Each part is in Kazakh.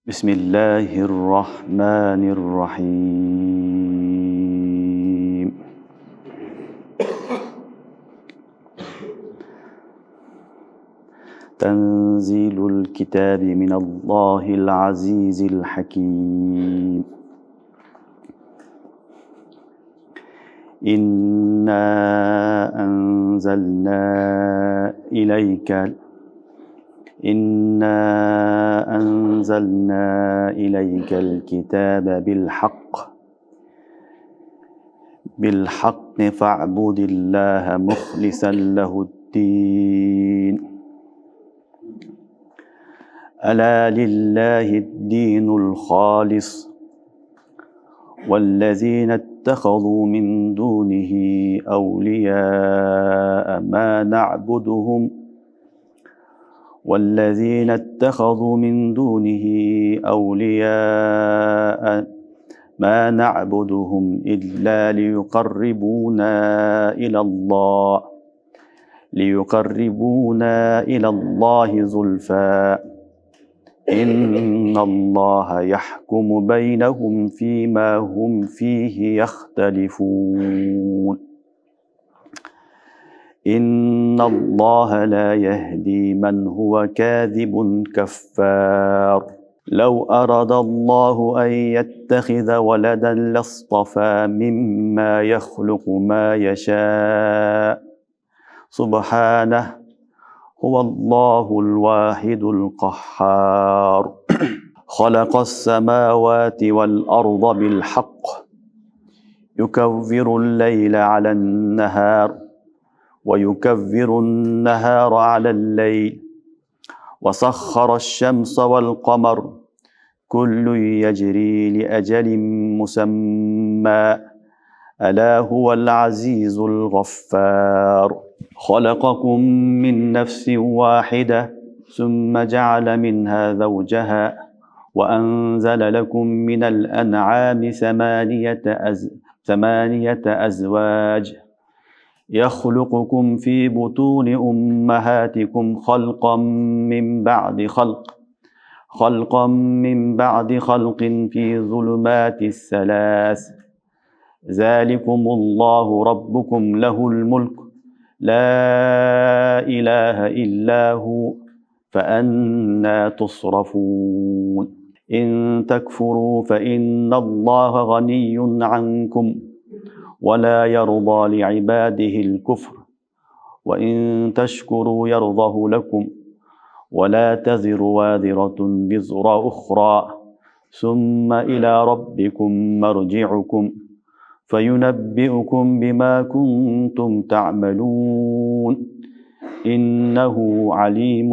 بسم الله الرحمن الرحيم. تنزيل الكتاب من الله العزيز الحكيم. إنا أنزلنا إليك الكتاب بالحق فاعبد الله مخلصا له الدين. ألا لله الدين الخالص والذين اتخذوا من دونه أولياء ما نعبدهم إلا ليقربونا إلى الله زلفى إن الله يحكم بينهم فيما هم فيه يختلفون. إن الله لا يهدي من هو كاذب كفار. لو أراد الله أن يتخذ ولدا لاصطفى مما يخلق ما يشاء سبحانه هو الله الواحد القهار. خلق السماوات والأرض بالحق يكور الليل على النهار ويكور النهار على الليل وسخر الشمس والقمر كل يجري لأجل مسمى ألا هو العزيز الغفار. خلقكم من نفس واحدة ثم جعل منها زوجها وأنزل لكم من الأنعام ثمانية أزواج يخلقكم في بطون أمهاتكم خلقا من بعد خلق في ظلمات الثلاث ذلكم الله ربكم له الملك لا إله إلا هو فأنى تصرفون. إن تكفروا فإن الله غني عنكم ولا يرضى لعباده الكفر وإن تشكروا يرضه لكم ولا تزر وازرة وزر أخرى ثم إلى ربكم مرجعكم فينبئكم بما كنتم تعملون إنه عليم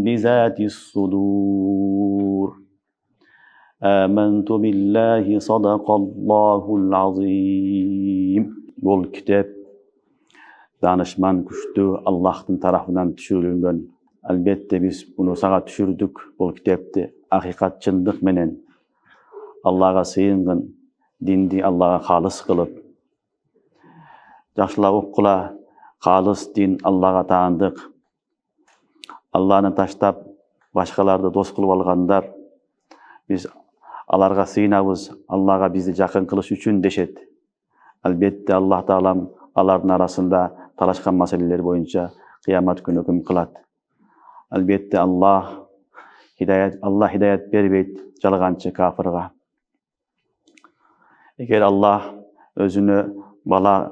بذات الصدور. آمنت بالله صدق الله العظيم. Бұл кітап данышман күшті Аллахтың тарафынан түшірілген. Әлбетте біз бұны саға түшірдік. Бұл кітапты ақиқат шындық менен Аллаға сыйынған динди Аллаға қалыс қылып, жақшылап оққыла қалыс дин Аллаға таандық. Алланы таштап, башқаларды дос қылып алғандар, біз аларға сыйынабыз, Аллаға бізді жақын қылыш үшін дешет. Әлбетте Аллах Таалам алардың арасында талашқан мәселелер бойынша қиямат күні үкім қылады. Әлбетте Аллах хидаят бербейді жалғаншы кафырға. Егер Аллах өзіні бала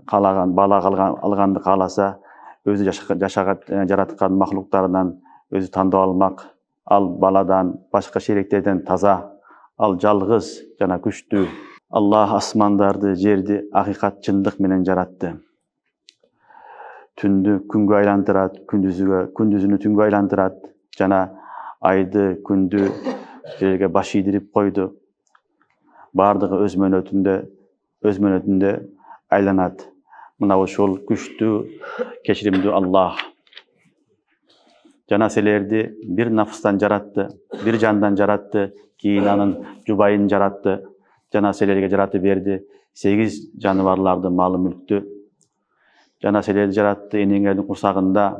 алғанды қаласа, өзі жаратқан мақлуқтарынан өзі таңдап алмақ. Ал баладан, башқа шеректерден таза, ал жалғыз жана күшті. Аллах асмандарды, жерді ақиқат шындық менен жаратты. Түнді күнге айландырады, күндізіні түнге айландырады, жана айды, күнді жерге баш идіріп қойды. Бардығы өз мөнөтінде айланады. Мына ошол күштүү, кечиримдүү Аллах. Жана селерди бир нафстан жаратты, бир жандан жаратты, кийин анын жубайын жаратты. Жана селерге жаратып берди 8 жаныбарларды, малы мүлктү. Жана селерди жаратты энеңердин курсагында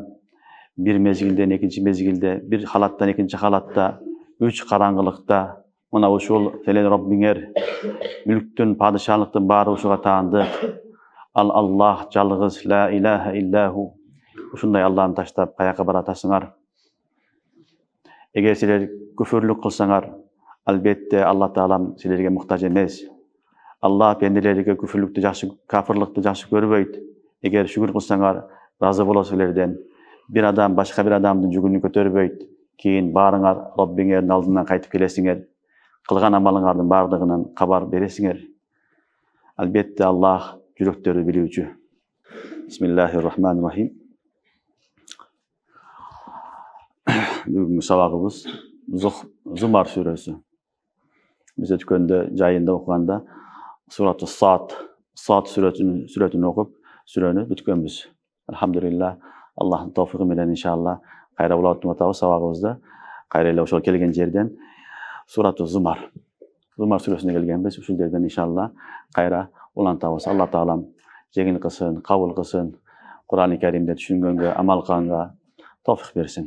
бир мезгилден экинчи мезгилде, бир халаттан экинчи халатта üç karangılıkta mına uşul selen Rabbinger mülktün padişahlıktın bari uşuğa taandık. Allah jalgız la ilahe illahu. Uşunday Allah'ın taştap kayaka baratasыңар. Eger siler küfürlük kılsaňar, albatta Allah Taalam silerge muhtaç emes. Allah pendelerge küfürlükdi jaşy, kafirlikdi jaşy görbeýdi. Eger şükür kılsaňar, razı bolasılardan. Bir adam başka bir adamdın jügünü köterbeýdi. Keyin barıňar Rabbiňerdiň aldyndan gaýtyp kelesiňer. Kılgan amalyňardyň bardygynyň kabar beresiňer. Albatta Allah yürekleri bilýüçi. Bismillahirrahmanirrahim. Bugünkü sabagybız Zumar suresi. Biz ötkende jaýynda okuganda Surat-ı Sad suretini okup süreni bütkenbiz. Elhamdülillah Allah'ın tawfiqi bilen inşallah gaýra bulatmata sabagybızda gaýra ile oşol kelgen jerden Surat-ı Zumar suresine gelgenbiz. Uşul jerden inşallah gaýra ulantabız. Allah Taalam jegil kılsın, kabul kılsın. Kur'an-ı Kerimde düşüngenge, amal kılanga tawfiq bersin.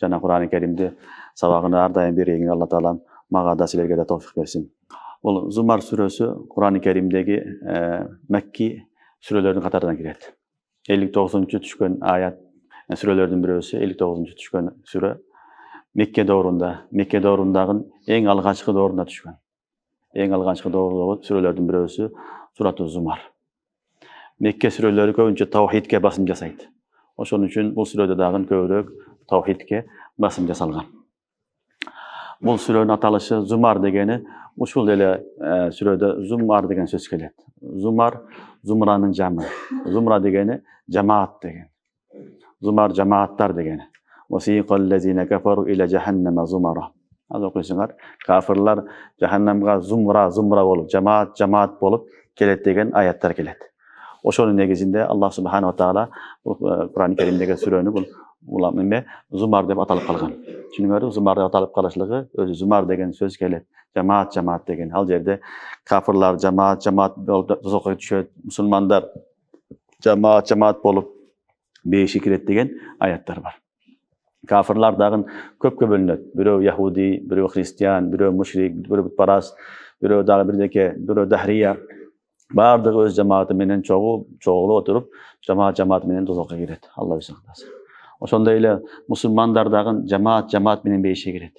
Jana Kur'an-ı Kerimde sabagyny har daim berýän Allah Taalam maga da silerge de tawfiq bersin. Bul Zumar suresi Kur'an-ı Kerimdeki Mekki sürelerining katarına giret. 59-njy düşkön ayat sürelerden birisi 59-njy düşkön süre Mekke döwründagy eň algaçky döwründe düşkön. Eň algaçky döwründägi sürelerden birisi Surat-ı Zumar. Mekke süreleri köpünçe tawhidke basym jasaýdy. Oşoň üçin bu sürede dagyn köwrek tawhidke basym jasalgan. Bu sürenin atalyşy Zumar degeni uşul ele sürede Zumar degen söz kelet. Zumar, Zumranyň jamy. Zumra degeni jamaat degen. Zumar jamaatlar degeni. Wasiqallazina kafaru ila jahannama zumara. Az okuýsaňar, kafirler jahannamga zumra bolup, jamaat bolup kelet degen ayatlar kelet. Oşonun negizinde Allah subhanahu wa taala Kur'an-ı Kerimdeki süreni bu ulamime Zumar dep atalyp kalgan. Çünkü Zumar dep atalyp kalaşlygy özü Zumar degen söz kelet. Jamaat degen. Al jerde kafirler jamaat bolup dozoka düşöt, musulmanlar jamaat bolup beýişe kiret degen ayatlar bar. Kafirler dagın köpke bölünет. Biröw Yahudi, biröw Hristiyan, biröw müşrik, biröw butparast, biröw dagy birdeke, biröw dahriya. Bardygy öz jamaаты menen çoğulu oturup jamaat menen dozoka giret. Allah bizi saklasın. Oşonda ile musulmanlar dagın jamaat menen beýişe giret.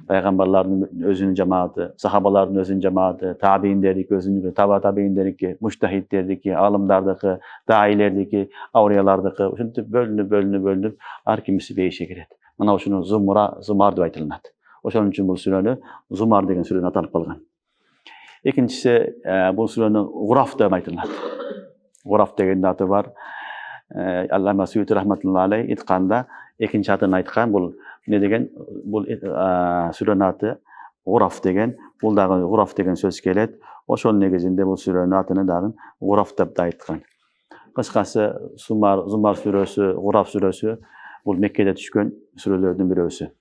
Peygamberleriň özünün jamaаты, sahabalaryň özünün jamaаты, tabiinlerdik özünün, tabiinlerdik, mujtahidlerdik, alimlerdik, dailerdeki, awliyalardaki, şuntip bölünüp har kimisi beýişe giret. Mana şunu Zumar dep aýtylýar. Oşoň üçin bu süreni Zumar degen süreni atalyp kalgan. İkincisi bu süreni Guraf dep aýtylýar. Guraf degen aty bar. Allama Suyuti rahmetullahi aleyh itkanda ikinci atyny aýtkan bul ne degen bul sürenin aty Guraf degen. Bul dagy Guraf degen söz kelet. Oşol negizinde bu sürenin atyny dagyn Guraf dep aýtkan. Kıskası Zumar suresi, Guraf suresi bul Mekke'de düşkön sürelerden birisi.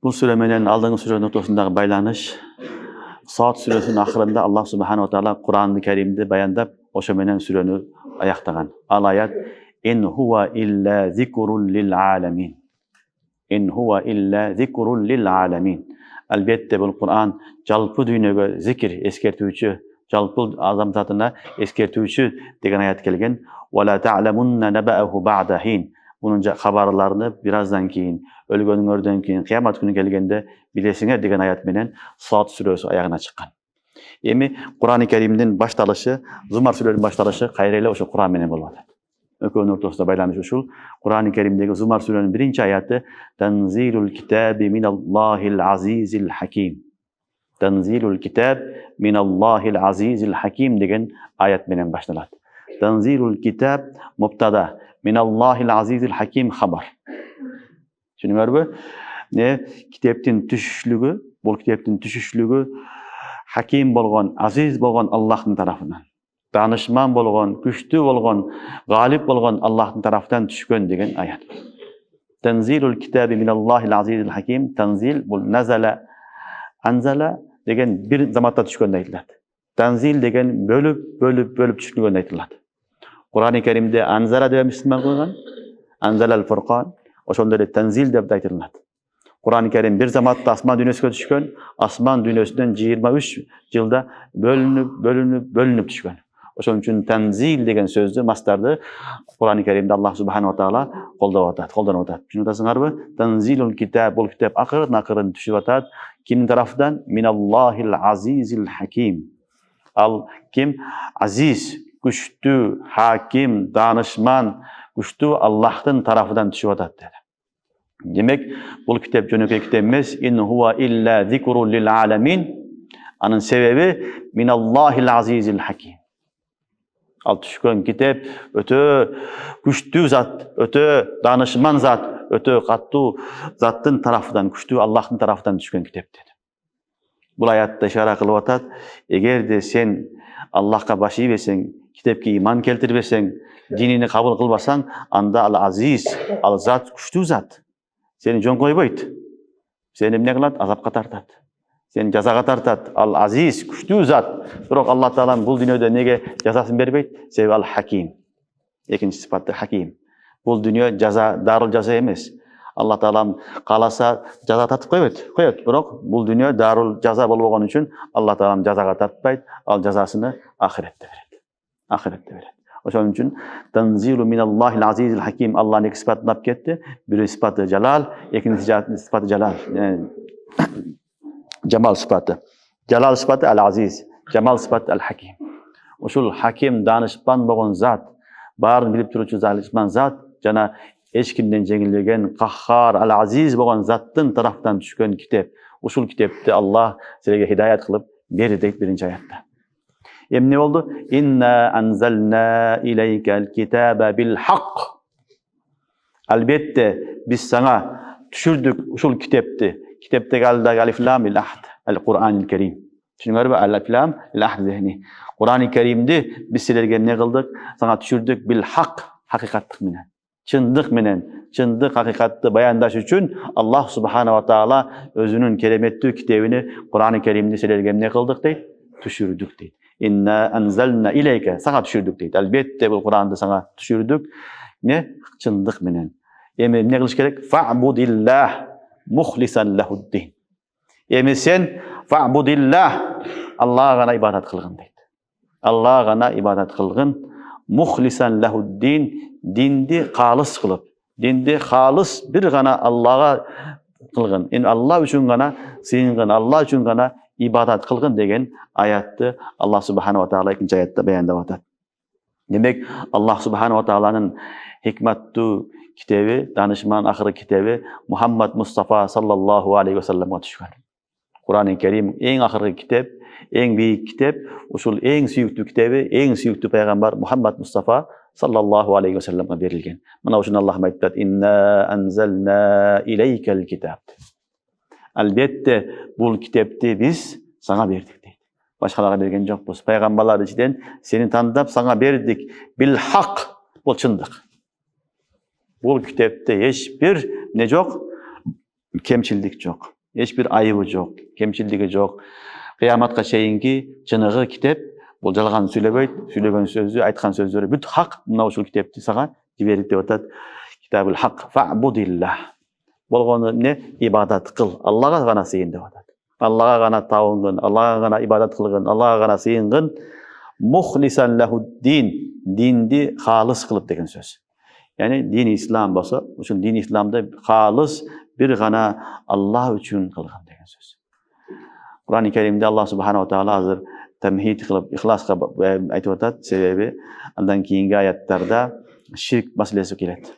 Bu süre menen aldığın sürenin ortasındaky baýlanyş Sad suresinin ahirinde Allah subhanahu wa taala Kur'an-ı Kerim'de bayandap oşo menen süreni ayaktagan. Al ayat in huwa illa zikrun lil alamin. In huwa illa zikrun lil alamin. Albatta bu Kur'an jalpy dünýäge zikir eskertүүçü, jalpy azam zatyna eskertүүçü degen ayat kelgen. Wa la ta'lamunna naba'ahu ba'da hin. Bunun habarlaryny birazdan keyin, ölgönüňerden keyin, kıyamat günü gelgende bilesiňer degen ayat menen Sad suresi ayagyna çykkan. Emi Kur'an-ı Kerim'den başlalyşy, Zumar suresinin başlalyşy gaýra ele oşo Kur'an menen bolýar. Ökönün ortasynda baýlanyş uşul. Kur'an-ı Kerim'deki Zumar suresinin birinci ayatı Tenzilul kitabi minallahil azizil hakim. Tenzilul kitab minallahil azizil hakim degen ayat menen başlalat. Tenzilul kitab mubtada minallahil azizil hakim habar. Şunuňarby? Ne kitaptin düşüşlügi, bol kitaptin düşüşlügi hakim bolgan, aziz bolgan Allah'ın tarafından. Danışman bolgan, güçlü bolgan, galip bolgan Allah'ın tarafından düşkön degen ayat. Tenzilul kitabi minallahil azizil hakim. Tenzil bol nazala, anzala degen bir zamatda düşkön aýtylýar. Tenzil degen bölüp düşkön aýtylýar. Kur'an-ı Kerim'de anzala degen ismi koygan. Anzalal Furqan. Oşonda da tenzil dep aýtylýar. Kur'an-ı Kerim bir zamatda asman dünyasına düşkön, asman dünyasından 23 yılda bölünüp düşkön. Oşun üçün tenzil degen sözdü, mastardı Kur'an-ı Kerim'de Allah Subhanahu wa Ta'ala koldanıp atat. Şunu da sınarбы? Tenzilul kitab, bu kitap akırın düşüp atat. Kimin tarafından? Minallahil azizil hakim. Al kim? Aziz, güçlü, hakim, danışman, güçlü Allah'ın tarafından düşüp atat dedi. Demek bu kitap jönökey kitap emas. İn huwa illa zikrun lil alamin. Anın sebebi minallahil azizil hakim. Al düşkön kitap öte güçlü zat, öte danışman zat, öte katlı zattın tarafından, güçlü Allah'ın tarafından düşkön kitap dedi. Bu ayatda işaret kılıp atat. Eğer de sen Allah'a başı versen, kitapka iman keltirбесең, dinini kabul kılbasan, anda al aziz, al zat, güçlü zat. Seni жөн койбойт. Seni emне кылат? Azapka tartat. Seni jazaga tartat. Al aziz, güçlü zat. Bирок Allah Taala bul dünyada nege jazasın berбейт? Sebebi al hakim. Ekinci sıfatı hakim. Bul dünya jaza, darul jaza emas. Allah Taala kalasa jaza tartıp koyot. Bирок bul dünya darul jaza bolbogон üçün Allah Taala jazaga tartpayt. Al jazasını ahirette veret. Oşun üçün tanzilu minallahil azizil hakim. Allah'ın iki sıfatını alıp ketdi. Biri sıfatı celal, ikincisi sıfatı celal. Cemal sıfatı. Celal sıfatı al aziz, cemal sıfatı al hakim. Oşul hakim danışman bolgon zat, barın bilip turuvchi danışman zat, jana eç kimden jеңилбеген qahhar al aziz bolgon zattın taraftan düşkön kitap. Oşul kitapты Allah sizlerge hidayet kılıp berdi deyip birinci ayatda. Ne oldu? İnna anzalna ileykel kitabe bil hak. Elbette biz sana düşürdük uşul kitapты. Kitaptaki alif lam il ahd. El Kur'an-ı Kerim. Düşünüyor alif lam il ahd zihni. Kur'an-ı Kerim'de biz sizlerge ne kıldık? Sana düşürdük bil hak. Hakikatlık menen. Çındık menen. Çındık hakikatlı bayandaş üçün Allah Subhanahu wa Ta'ala özünün kelimetli kitabını Kur'an-ı Kerim'de sizlerge ne kıldık deyip? Düşürdük deyip. İnna anzalna ileyke sana düşürdük deydi. Elbette bu Kur'an'da sana düşürdük. Ne? Çındık menen. Ne kılış gerek? Fa'budillah muhlisan lehuddin. Sen fa'budillah Allah'a gana ibadet kılgın deydi. Allah'a gana ibadet kılgın muhlisan lehuddin dindi halis kılıp. Dindi halis bir gana Allah'a kılgın. Allah üçün gana sığıngın. Allah üçün gana ibadet kılgın degen ayatты Allah Subhanahu wa Ta'ala ikinci ayatta beyandap atat. Demek Allah Subhanahu wa Ta'ala'nın hikmetli kitabı, danışman ahırı kitabı Muhammed Mustafa sallallahu aleyhi ve sellem'e düşkün. Kur'an-ı Kerim en ahırı kitap, en büyük kitap, usul en süyüklü kitabı, en süyüklü peygamber Muhammed Mustafa sallallahu aleyhi ve sellem'e verilgen. Mana uçun Allah ayttat inna anzalna ileykel kitab. Elbette bu kitapты biz sana verdik deydi. Başkalara bergen jokpuz. Peygamberler içinden seni tanıdap sana berdik. Bil hak. Bu çındık. Bu kitapta hiçbir ne yok? Kemçildik yok. Hiçbir ayıbı yok. Kemçildigi yok. Kıyamatga çeyinki çınığı kitap. Bu жалган söyleben sözü, aytkan sözleri büt hak. Mına uşul kitapты sana berdik dep atat. Kitabul hak. Fa'budillah. Bolgonu ne? İbadet kıl. Allah'a gana sığın dep atat. Allah'a gana tavıngın, Allah'a gana ibadet kılgın, Allah'a gana sığıngın. Muhlisan lehuddin. Dindi halis kılıp degen söz. Yani din İslam bolsa, uçun din İslam'da halis bir gana Allah üçün kılgın degen söz. Kur'an-ı Kerim'de Allah Subhanahu wa Ta'ala hazır temhid kılıp, ihlas kılıp aytıp atat. Sebebi andan keyingi ayatlarda şirk meselesi kelet.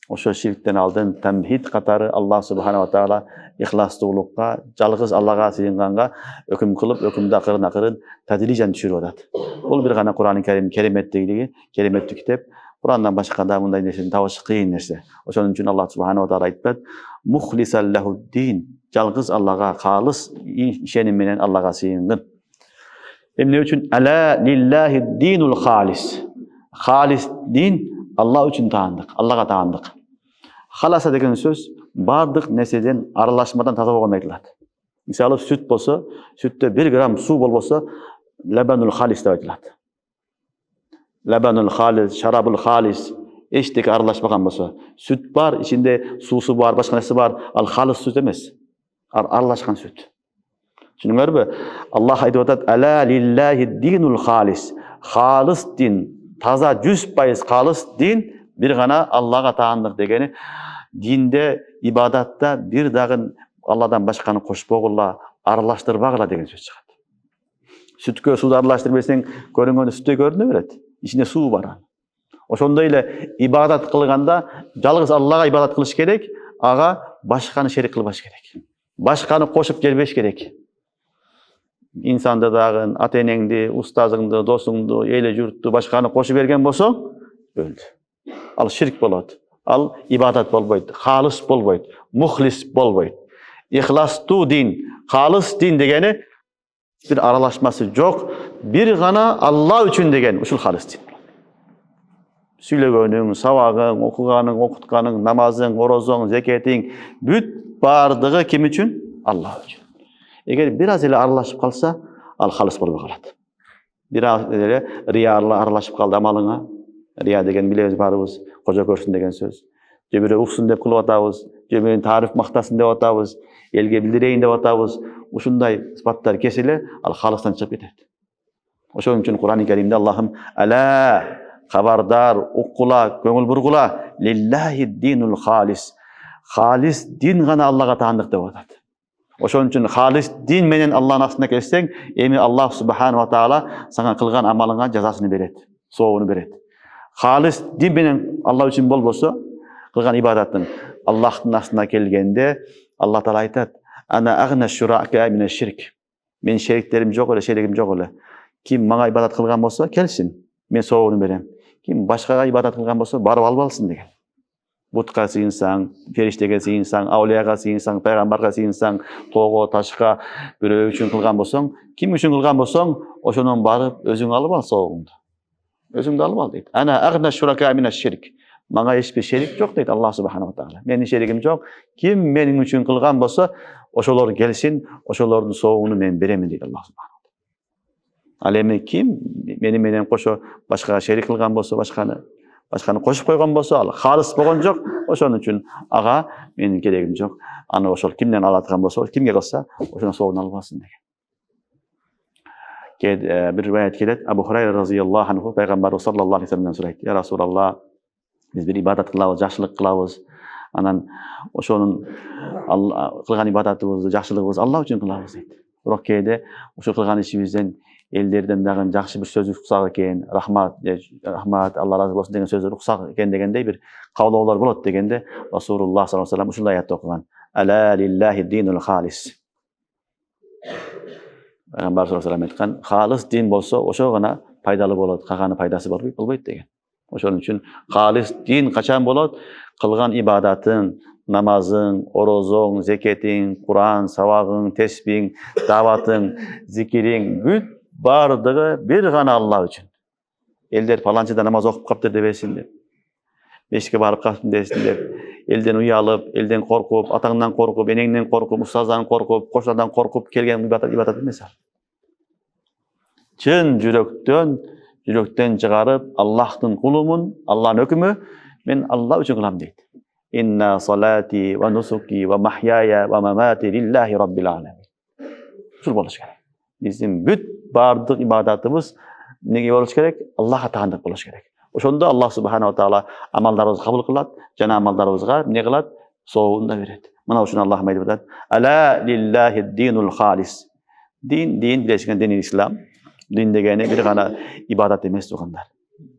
Oşo şirkten aldın temhid katarı Allah Subhanahu wa Ta'ala ihlaslıqqa, жалгыз Allah'a sığınganга öküm kılıp, ökümde akırın tadricen düşürüp atat. Bul bir gana Kur'an-ı Kerim kelimetli kitap. Kur'an'dan başka da bunday nerseni tabaşı kıyın nerse. Oşonun üçün Allah Subhanahu wa Ta'ala aytpat. Muhlisan lehuddin. Жалгыз Allah'a halis işenim menen Allah'a sığıngın. Ne üçün? Ala lillahi dinul halis. Halis din Allah üçün taandık. Allah'a taandık. Halasa degen söz bardıq neseden aralaşmadan taza bolgan aytılат. Misалы süt bolsa, sütte 1 gram su bolbosa labanul halis dep aytılат. Labanul halis, şarabul halis Eçteki aralashmagan bolsa, süt var, içinde susu var, başka narsa var. Al halis süt emas. Aralashgan süt. Düşünüңөрбү? Allah aytып атат: "Ала лиллахи динул халис." Халис din, таза 100% халис din bir gana Allah'a taandык degeni. Dinde, ibadatta bir dagın Allah'dan başkanı koşpogula, aralashtırbagıla деген söz çıkat. Sütkö sudu aralashtıryp berseň, көрүнгөнү sütte көрүнө берет. İçinde su var. Ошондой эле ибадат кылганда жалгыз Аллага ибадат кылыш керек, ага башканы шерик кылбаш керек. Башканы кошуп келбеш керек. İnsanda dagın, ata-enеңди, устазыңды, досуңду, эле журтту башканы кошуп берген болсоң, өлдү. Ал ширк болот. Ал ибадат болбойт, халис болбойт, мухлис болбойт. Ихластуу дин, халис дин дегени bir aralashması жок, bir gana Allah үчүн деген, ушул халис дин. Сүйлөгөнүң, сабагың, окуганың, окутканың, намазың, орозоң, зекетиң бүт бардыгы ким үчүн? Allah үчүн. Эгер бир аз эле аралашып калса, ал халис болбой калат. Бир аз эле рияла аралашып калды амалыңа. Рия деген билебиз барыбыз, кожо көрсүн деген сөз. Же бирөө уксун деп кылып атабыз, же бирөө тариф мактасын деп атабыз, элге билдирейин деп атабыз. Ушундай сыпаттар кесиле, ал халыстан чыгып кетет. Ошон үчүн Кур'ан-ы Каримде Аллахым ала хабардар, уккула, көңүл бургула, лиллахи динул халис. Халис дин гана Аллага таандык деп атат. Ошон үчүн халис дин менен Аллахтын астына келсең, эми Аллах субхана ва таала сага кылган амалыңа жазасын берет, сообун берет. Халис дин менен Алла үчүн болбосо, кылган ибадаттын Аллахтын астына келгенде, Алла таала айтат: "Ана агна шурака мин ширк." Мен шериктерим жок эле, шеригим жок эле. Ким мага ибадат кылган болсо, келсин, мен сообун берем. Ким башкага ибадат кылган болсо, барып албалсын деген. Бутка сыйынсаң, фериштеге сыйынсаң, аулияга сыйынсаң, пайгамбарга сыйынсаң, тоого, ташка бирөө үчүн кылган болсоң, ким үчүн кылган болсоң, ошонун барып өзүң алып ал соогуңду. Өзүңдү алып ал дейт. Ана агна шурака мин ширк. Мага эч бир шерик жок дейт Аллах субхана ва таала. Менин шеригим жок. Ким менин үчүн кылган болсо, ошолор келсин, ошолордун соогуну мен беремин дейт Аллах субхана ва таала. Ал эми ким менен кошо башкага шерик кылган болсо, башканы кошуп койгон болсо, ал халис болгон жок. Ошон үчүн ага менин керегим жок. Аны ошол кимден алаткан болсо, кимге кылса, ошонун соогун алып алсын деген. Bir rivayet келет, Абу Хурайра разияллаху анху пайгамбар саллаллаху алейхи ва саллям сурайт: "Я Расулаллах, биз бир ибадат кылабыз, жакшылык кылабыз. Анан ошонун кылган ибадатыбызды, жакшылыгыбызды Алла үчүн кылабыз" дейт. Бирок кээде ошо кылган ишибизден элдерден дагы жакшы бир сөз уксак экен, рахмат, Алла разы болсун деген сөздөр уксак экен дегендей бир кабылоолор болот дегенде, Расулуллах саллаллаху алейхи ва саллям ушундай аятты окуган: "Ала лиллахи динул халис." Пайгамбар саллаллаху алейхи ва саллям айткан, халис дин болсо, ошо гана пайдалуу болот, каганы пайдасы болбойт деген. Ошон үчүн халис дин качан болот? Кылган ибадатың, намазың, орозоң, зекетиң, Кур'ан, сабагың, тесбиң, даватың, зикириң бүт бардыгы бир гана Алла үчүн. Элдер паланчыда намаз окуп каптыр дебесин деп, мешитке барып каптым десин деп, элден уялып, элден коркуп, атаңдан коркуп, энеңден коркуп, устаздан коркуп, кошунадан коркуп келген ибадат эмес ал. Чын жүрөктөн чыгарып, Аллахтын кулумун, Алланын өкүмү, мен Алла үчүн кылам дейт. Инна салати ва нусуки ва махяя ва мамати лиллахи раббил аламин. Ушул болуш керек. Биздин бүт бардык ибадатыбыз неге болуш керек? Аллахка таандык болуш керек. Ошондо Аллах субхана ва таала амалдарыбызды кабыл кылат, жана амалдарыбызга эмне кылат? Соогун да берет. Мына ушуну Аллах айтып атат: "Ала лиллахи динул халис." Дин билесиңер, дини ислам. Дин дегени бир гана ибадат эмес тугандар.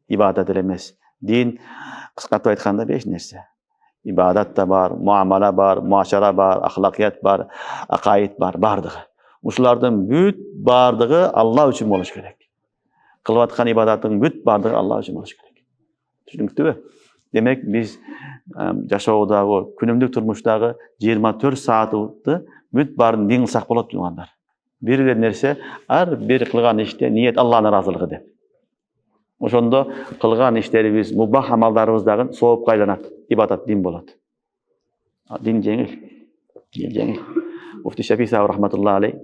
Ибадат эле эмес. Дин кыскартып айтканда 5 нерсе. Ибадат да бар, муамала бар, муашара бар, ахлакият бар, акаид бар, бардыгы. Ушулардын бүт бардыгы Алла үчүн болуш керек. Кылып аткан ибадаттын бүт бардыгы Алла үчүн болуш керек. Түшүнүктүбү? Демек биз жашоодагы, күнүмдүк турмуштагы 24 саатты бүт баарын дин кылсак болот тугандар. Бир эле нерсе, ар бир кылган иште ниет Алланын ыраазылыгы деп. Ошондо кылган иштерибиз, мубах амалдарыбыздагы соопка айланат, ибадат дин болот. Дин жеңил. Муфти Шафи сахаб рахматуллахи алейх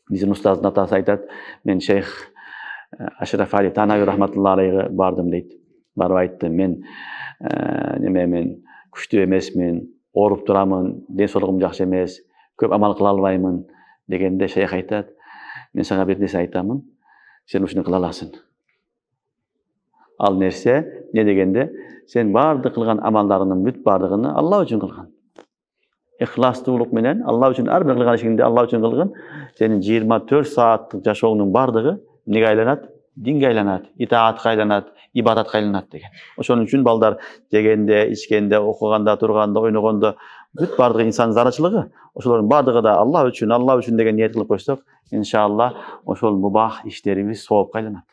биздин устаздын атасы айтат: "Мен шейх Ашраф Али Танави рахматуллахи алейхи бардым" дейт. Барып айтты, мен күчтүү эмесмин, ооруп турамын, ден соолугум жакшы эмес, көп амал кыла албаймын дегенде шейх айтат, мен сага бир нерсе айтамын, сен ушуну кыла аласың. Ал нерсе не дегенде, сен бардык кылган амалдарыңдын бүт бардыгын Алла үчүн кылган. Ихластуулук менен Алла үчүн ар бир кылган ишиңди Алла үчүн кылгын, сенин 24 сааттык жашооңдун бардыгы эмнеге айланат? Динге айланат, итаатка айланат, ибадатка айланат деген. Ошон үчүн балдар жегенде, ичкенде, окуганда, турганда, ойногондо бүт бардыгы инсан зарычылыгы, ошолордун бардыгы да Алла үчүн деген ниет кылып койсок, иншалла ошол мубах иштерибиз соопко айланат.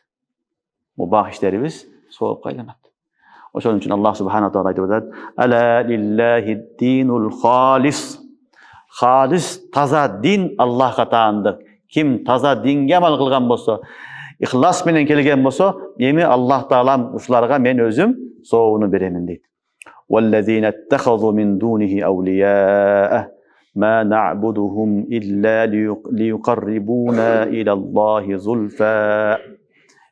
Мубах иштерибиз соопко айланат. Ошон үчүн Аллах субхана таала айтып атат: "Ала лиллахи динул халис". Халис таза дин Аллахка таандык. Ким таза динге амал кылган болсо, ихлас менен келген болсо, эми Аллах таалам ушуларга мен өзүм сообуну беремин дейт. "Валлазина иттахазу мин дунихи аулия ма нa'будухум илля лиюқаррибуна илаллахи зульфа.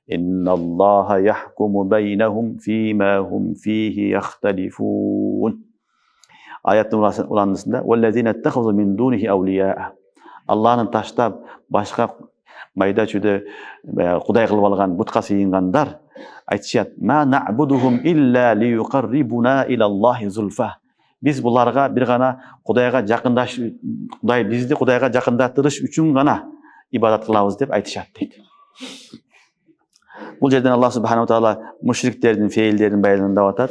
Инналлаха яхкуму байнахум фима хум фихи яхталифун". Аяттын уландысында "Валлазина иттахазу мин дунихи аулия". Аллахны таштап башка майда чүдө кудай кылып алган бутка сыйынгандар айтышат: "Ма нa'будухум илля лиюқаррибуна илаллахи зульфа". Биз буларга бир гана Кудайга жакындаш, бизди Кудайга жакындатырыш үчүн гана ибадат кылабыз деп айтышат дейт. Бул жерден Аллах субханаху таала мушриктердин фейлдерин баяндап атат.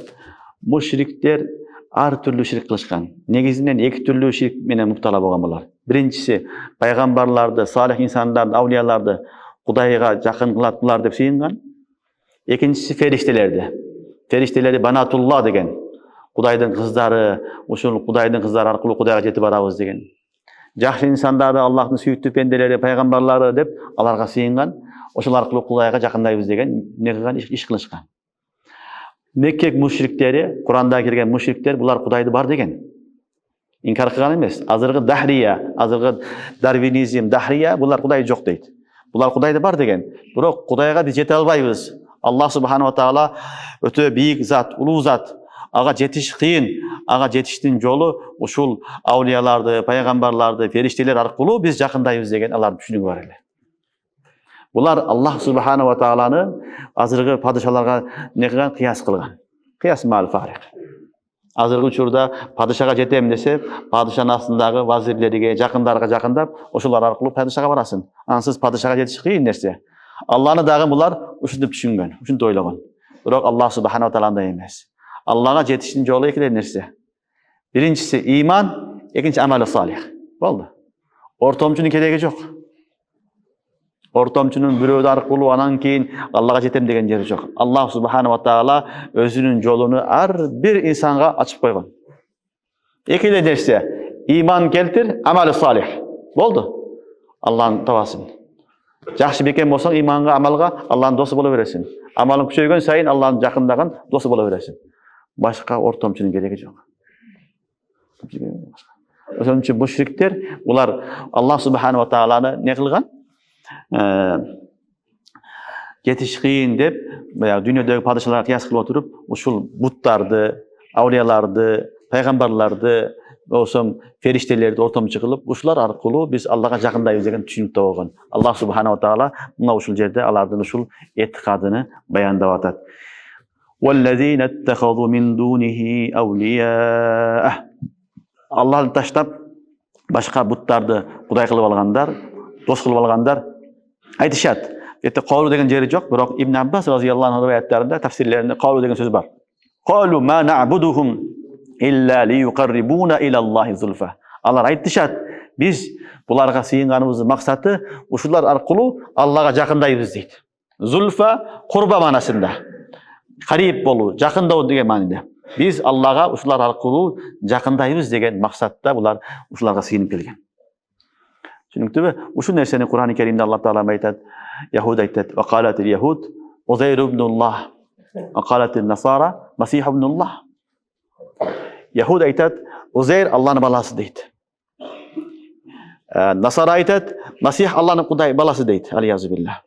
Мушриктер ар түрлүү ширк кылышкан. Негизинен эки түрлүү ширк менен муптала болгон булар. Биринчиси пайгамбарларды, салих инсандарды, аулияларды Кудайга жакын кылатылар деп сыйынган. Экинчиси фериштелерди. Фериштелерди банатулла деген. Кудайдын кыздары, ушул Кудайдын кыздары аркылуу Кудайга жетип барабыз деген. Жакшы инсандарды Аллахтын сүйүктүү пенделери, пайгамбарлары деп аларга сыйынган. Ошол аркылуу Кудайга жакындайбыз деген не кылган, иш кылышкан. Мекке мушриктери, Куранда келген мушриктер булар Кудайды бар деген. Инкар кылган эмес. Азыркы дахрия, азыркы дарвинизм, дахрия булар Кудай жок дейт. Булар Кудайды бар деген. Бирок Кудайга биз жете албайбыз. Аллах субханаху таала өтө бийик зат, улуу зат. Ага жетиш кыйын. Ага жетиштин жолу ушул аулияларды, пайгамбарларды, фериштелер аркылуу биз жакындайбыз деген алардын түшүнүгү бар эле. Булар Аллах субханаху тааланы азыркы падышаларга не кылган, кыяс кылган. Кыяс мал фарик. Азыркы учурда падышага жетем десе, падышанын астындагы вазирлерге, жакындарга жакындап, ошолор аркылуу падышага барасың. Ансыз падышага жетиш кыйын нерсе. Алланы дагы булар ушинтип түшүнгөн, ушинтип ойлогон. Бирок Аллах субханаху таала андай эмес. Аллага жетиштин жолу эки нерсе. Биринчиси иман, экинчи амалы салих. Болду. Ортомчунун кереги жок. Ортомчунун бирөөдө аркылуу анан кийин Аллага жетем деген жери жок. Аллах субханаху таала өзүнүн жолуну ар бир инсанга ачып койгон. Эки нерсе: иман келтир, амалы салих. Болду. Аллахны табасың. Жакшы бекен болсоң, иманга, амалга Аллахнын досу боло бересиң. Амалың күчөйгөн сайын Аллахны жакындаган досу боло бересиң. Башка ортомчунун кереги жок. Ошон үчүн мушриктер булар Аллах субханаху тааланы не кылган? Жетиш кыйын деп, дүйнөдөгү падышаларга кыяс кылып отуруп, ушул буттарды, аулияларды, пайгамбарларды, болсом фериштелерди ортомчу кылып, ушулар аркылуу биз Аллага жакындайбыз деген түшүнүктө болгон. Аллах субханаху таала мына ушул жерде алардын ушул этикадыны баяндап атат. "Валлазина иттахазу мин дунихи аулия". Аллахты таштап башка буттарды кудай кылып алгандар, дос кылып алгандар айтышат. Эте каулу деген жери жок, бирок Ибн Аббас разыяллаху анху аяттарында, тафсирлеринде каулу деген сөз бар. "Калу ма нa'будухум илля лиюқаррибуна илаллахи зульфа". Алар айтышат, биз буларга сыйынганыбыздын максаты ушулар аркылуу Аллага жакындайбыз дейт. Зульфа курба манасында. Карип болуу, жакындоо деген мааниде. Биз Аллага ушулар аркылуу жакындайбыз деген максатта булар ушуларга сыйынып келген. Түшүнүктүбү? Ушул нерсени Кур'ан-ы Керимде Аллах таала айтат. Яхуд айтат: "Ва қалатил яхуд Узайр ибнуллах, ва қалатил насара Масих ибнуллах". Яхуд айтат: Узайр Аллахнын баласы дейт. Насара айтат: Масих Аллахнын Кудай баласы дейт. Алиязу биллах.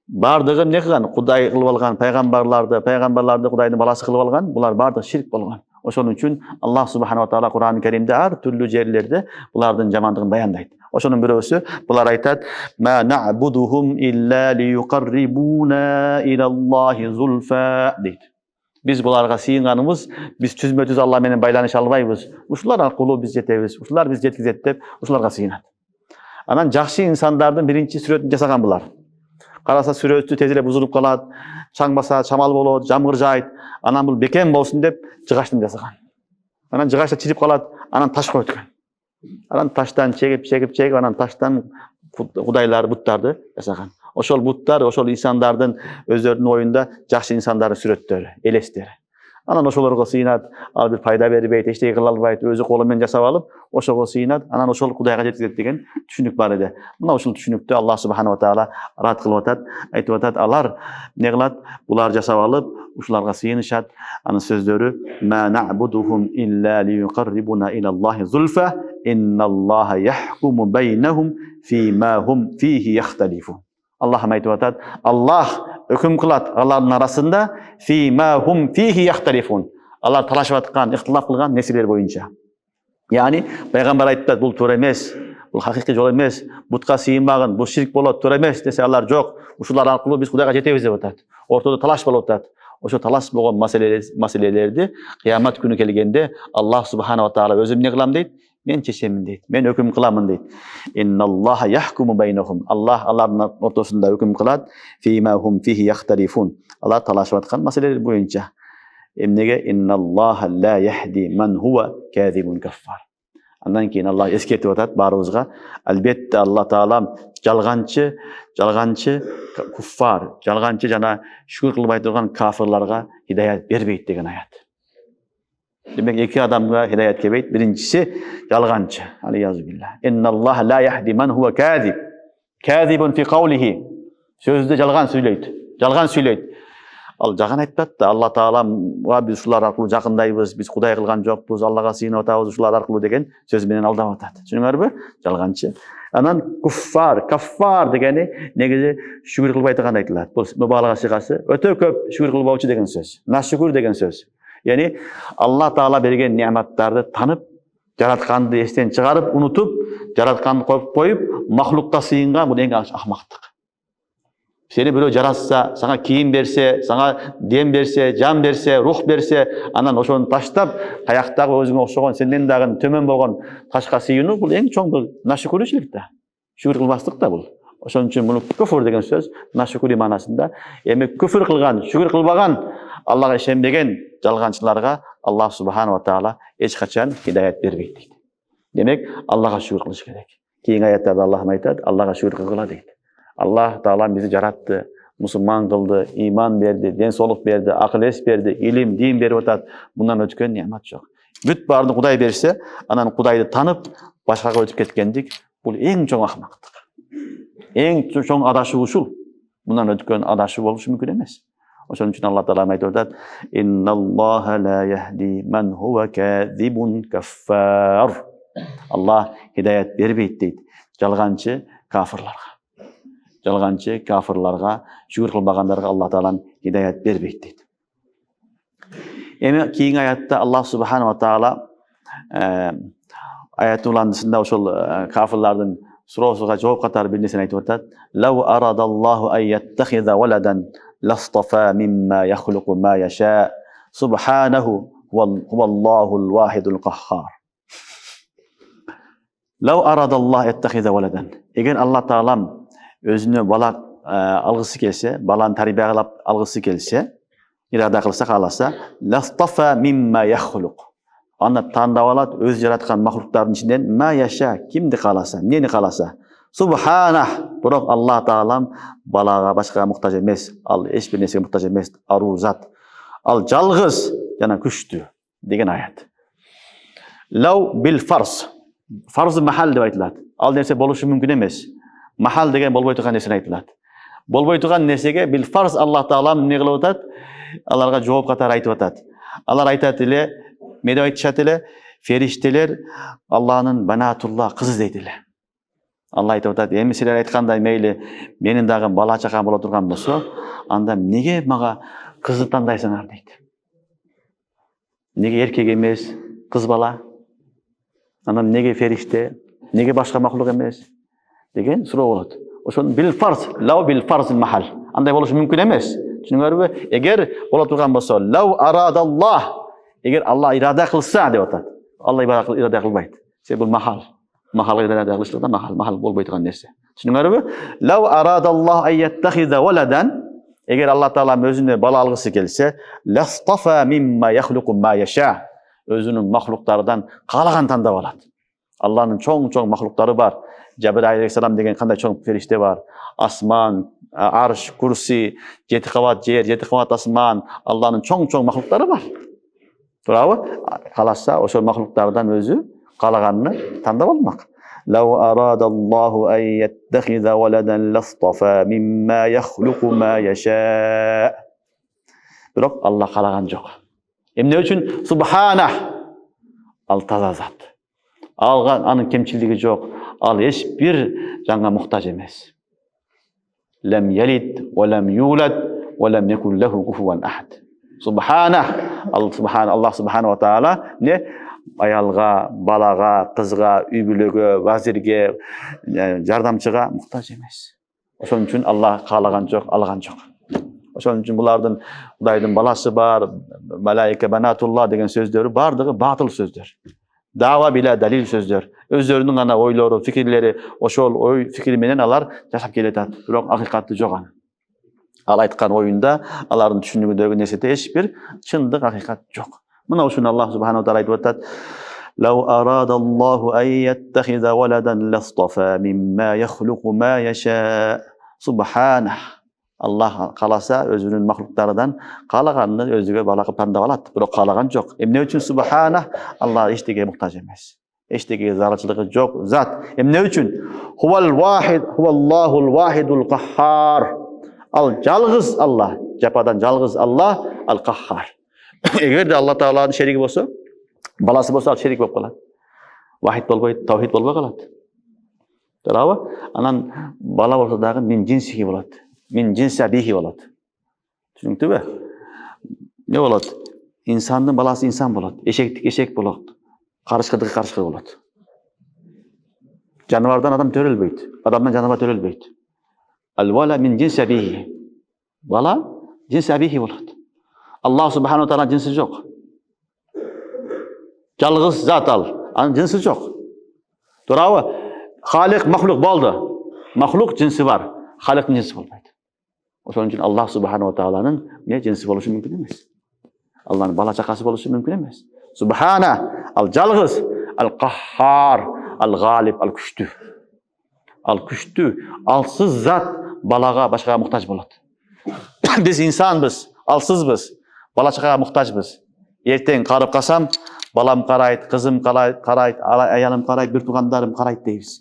Бардығы не қылған? Құдай қылып алған, пайғамбарларды Құдайдың баласы қылып алған, бұлар бардығы ширк болған. Ошон үчүн Аллах субханала тағала Құран Кәримде ар түрлі жерлерде бұлардың жамандығын баяндайды. Ошонун бирөөсү булар айтат: "Ма нa'будухум илля лiyuqarribuna ilallohi zulfa" дейт. Биз буларга сыйынганыбыз, биз түзмө-түз Алла менен байланыша албайбыз. Ушулар аркылуу биз жетебиз, ушулар биз жеткизет деп ушуларга сыйынат. Анан жакшы инсандардын биринчи сүрөтүн жасаган булар. Караса сүрөтү тез эле бузулуп калат, чаң басат, шамал болот, жамгыр жаайт. Анан бул бекем болсун деп жыгачтан жасаган. Анан жыгачта чирип калат, анан ташка өткөн. Анан таштан чегип, анан таштан кудайлар, буттарды жасаган. Ошол буттар, ошол инсандардын өздөрүнүн оюнда жакшы инсандардын сүрөттөрү, элестери. Анан ошолорго сыйынат, ал бир пайда бербейт, эчтеке кыла албайт, өзү колу менен жасап алып, ошого сыйынат, анан ошол Кудайга жеткизет деген түшүнүк бар эди. Мына ушул түшүнүктү Аллах субханала тағала рад кылып атат, айтып атат, алар не кылат? Булар жасап алып, ушуларга сыйынышат. Анын сөздөрү: "Ма нa'будухум илля лiyuqarribuna ilallohi zulfa, инналлаха яхкуму байнахум фима хум фихи яхталифун." Аллах айтып атат, Аллах өкүм кылат алардын арасында фима хум фихи яхталифун. Алар талашып аткан, ихтилаф кылган нерселер боюнча. Яни пайгамбар айтат, бул туура эмес, бул хакыйкый жол эмес, бутка сыйынбагын, бул ширк болот, туура эмес десе, алар жок, ушулар аркылуу биз Кудайга жетебиз деп атат. Ортодо талаш болуп атат. Ошо талаш болгон маселелерди кыямат күнү келгенде Аллах субханала тағала өзүм не кылам дейт? Мен чечемин дейт. Мен өкүм кыламын дейт. Инналлаха яхкуму байнахум. Аллах алардын ортосунда өкүм кылат. Фима хум фихи яхталифун. Алар талашып аткан маселелер боюнча. Эмнеге? Инналлаха ла яхди ман хува казибун каффар. Андан кийин Аллах эскертип атат баарыбызга, албетте Алла таалам жалганчы куффар, жалганчы жана шүкүр кылбай турган кафирларга хидаят бербейт деген аят. Демек эки адамга хидаят келбейт. Биринчиси жалганчы. Алиязу билlah. Инналлаха ла яхди ман хува казиб. Казибун фи каулихи. Сөздө жалган сүйлөйт. Ал жаган айтпат да, Алла таалам биз ушулар аркылуу жакындайбыз, биз Кудай кылган жокпуз, Аллага сыйынып атабыз ушулар аркылуу деген сөз менен алдап атат. Түшүнүңөрбү? Жалганчы. Анан каффар дегени негизи шүгүр кылбай турган айтылат. Бул мубалага сыйгасы өтө көп шүгүр кылбоочу деген сөз. Нашүгүр деген сөз. Яни Алла таала берген неаматтарды танып, жаратканды эстен чыгарып, унутуп, жаратканды коюп, махлукка сыйынган бул эң акмактык. Seni böyle жаратса, sana кийим берсе, sana дем берсе, жан берсе, рух берсе, анан ошону таштап, каяктагы өзүңө окшогон, сенден дагы төмөн болгон ташка сыйынуу бул эң чоң бул нашүкүрчүлүк да. Шүкүр кылбастык да бул. Ошон үчүн муну күфүр деген сөз нашүкүри маанасында. Эми күфүр кылган, шүкүр кылбаган, Аллага ишенбеген жалганчыларга Аллах субханала тағала эч качан хидаят бербейт дейт. Демек, Аллага шүкүр кылыш керек. Кийинки аяттарда Аллах айтат, Аллага шүкүр кылгыла дейт. Аллах таалам bizi жаратты, мусулман кылды, иман берди, ден соолук берди, акыл эс берди, илим, дин берип атат. Мындан өткөн неамат жок. Бүт баарын Кудай берсе, анан Кудайды танып, башкага өтүп кеткендик, бул эң чоң акмактык. Эң чоң адашуу ушул. Мындан өткөн адашуу болушу мүмкүн эмес. Ошон үчүн Алла таалам айтып атат: "Инналлаха ла яхди ман хува казибун каффар." Аллах хидаят бербейт дейт жалганчы кафирларга, шүкүр кылбагандарга Алла таалам хидаят бербейт дейт. Эми кийинки аятта Аллах субханала тағала аяттын уландысында ошол кафирлардын суроосуга жооп катары бир нерсени айтып атат. "Лау арадаллаху ан яттахиза валадан ластафа мимма яхлуqu ма яша. Субханаху хуваллахул вахидул каххар." Лау арадаллах яттахиза валадан. Эгер Алла таалам өзүнө бала алгысы келсе, баланы тарбия кылып алгысы келсе, ирада кылса, кааласа, ластафа мимма яхлуq. Аны тандап алат, өзү жараткан махлуктардын ичинен ма яша, кимди кааласа, эмнени кааласа. Субханах, бирок Алла таалам балага башкага муктаж эмес, ал эч бир нерсеге муктаж эмес, аруу зат. Ал жалгыз жана күчтүү деген аят. Лау бил фарз. Фарз махал деп айтылат. Ал нерсе болушу мүмкүн эмес. Махал деген болбой турган нерсени айтылат. Болбой турган нерсеге бил фарз Алла таалам эмне кылып атат? Аларга жооп катары айтып атат. Алар айтат эле, эмне айтышат эле? Фериштелер Алланын банатулла кызы дейт эле. Алла айтып атат, эми силер айткандай мейли менин дагы бала чакам боло турган болсо, анда неге мага кызды тандайсыңар дейт. Неге эркек эмес, кыз бала? Анан неге фериште, неге башка махлук эмес деген суроо болот. Ошону бил фарз, лау бил фарз махал. Андай болушу мүмкүн эмес. Түшүнүңөрбү? Эгер боло турган болсо, лау арадаллах, эгер Алла ирада кылса деп атат. Алла ирада кылбайт. Себеби бул махал. Махалга ирада кылыштыгында махал болбой турган нерсе. Түшүнүңөрбү? Лау арадаллах айяттахиза валадан, эгер Алла Таала өзүнө бала алгысы келсе, ластафа мимма яхлуку ма яша. Өзүнүн махлуктардан каалаган тандап алат. Алланын чоң махлуктары бар. Жабраил алейхиссалам деген кандай чоң фериште бар. Асман, арш, курси, 7 кабат жер, 7 кабат асман, Алланын чоң махлуктары бар. Туурабы? Каласа ошол махлуктардан өзү каалаганын тандап алмак. Лау арадаллаху ан яттахиза валадан ластафа мимма яхлуку ма яша. Бирок Алла каалаган жок. Эмне үчүн? Субхана. Ал таза зат. Алган анын кемчилдиги жок. Ал эч бир жанга муктаж эмес. Лам ялид ва лам юлад ва лам якун лаху куфуан ахад. Субхана. Аллах субхана ва таала не аялга, балага, кызга, үй бүлөгө, вазирге, жардамчыга муктаж эмес. Ошон үчүн Алла каалаган жок, алган жок. Ошон үчүн булардын Кудайдын баласы бар, малайка банатулла деген сөздөрү бардыгы батыл сөздөр. Дава биле далил сөздөр. Өздөрүнүн гана ойлору, фикирлери, ошол ой фикри менен алар жашап келатат. Бирок акыйкаты жок анын. Ал айткан оюнда, алардын түшүнүгүндөгү нерседе эч бир чындык, акыйкат жок. Мына ушуну Аллах субханаху тааала айтып атат. Лау арадаллаху ан яттахиза валадан ластафа мимма яхлуку ма яша. Субханах. Аллах кааласа өзүнүн махлуктарынан каалаганын өзүгө бала кылып тандап алат. Бирок каалаган жок. Эмне үчүн? Субхана. Алла эчтеге муктаж эмес. Эчтеге зарылчылыгы жок зат. Эмне үчүн? Хувал вахид, хуваллахул вахидул каххар. Ал жалгыз Алла, жападан жалгыз Алла, ал каххар. Эгерде Алла Тааланын шериги болсо, баласы болсо, ал шерик болуп калат. Вахид болбойт, тавхид болбой калат. Туурабы? Анан бала болсо дагы мин жинсиги болот. Мин жинси абихи болот. Түшүнүктүбү? Не болот? Инсандын баласы инсан болот, эшектик эшек болот, карышкырдык карышкыр болот. Жаныбардан адам төрөлбөйт, адамдан жаныбар төрөлбөйт. Ал-вала мин жинси абихи. Бала жинси абихи болот. Аллах субханаху таала жинси жок. Жалгыз зат ал, анын жинси жок. Туурабы? Халик махлук болду. Махлук жинси бар, халиктин жинси болбойт. Ошон үчүн Аллах субханаху тааланын не жинси болушу мүмкүн эмес. Алланын бала чакасы болушу мүмкүн эмес. Субхана, ал жалгыз, ал каххар, ал галиб, ал күчтүү. Ал күчтүү, алсыз зат балага, башкага муктаж болот. Биз инсанбыз, алсызбыз, бала чакага муктажбыз. Эртең карып калсам, балам карайт, кызым карайт, аялым карайт, бир туугандарым карайт дейбиз.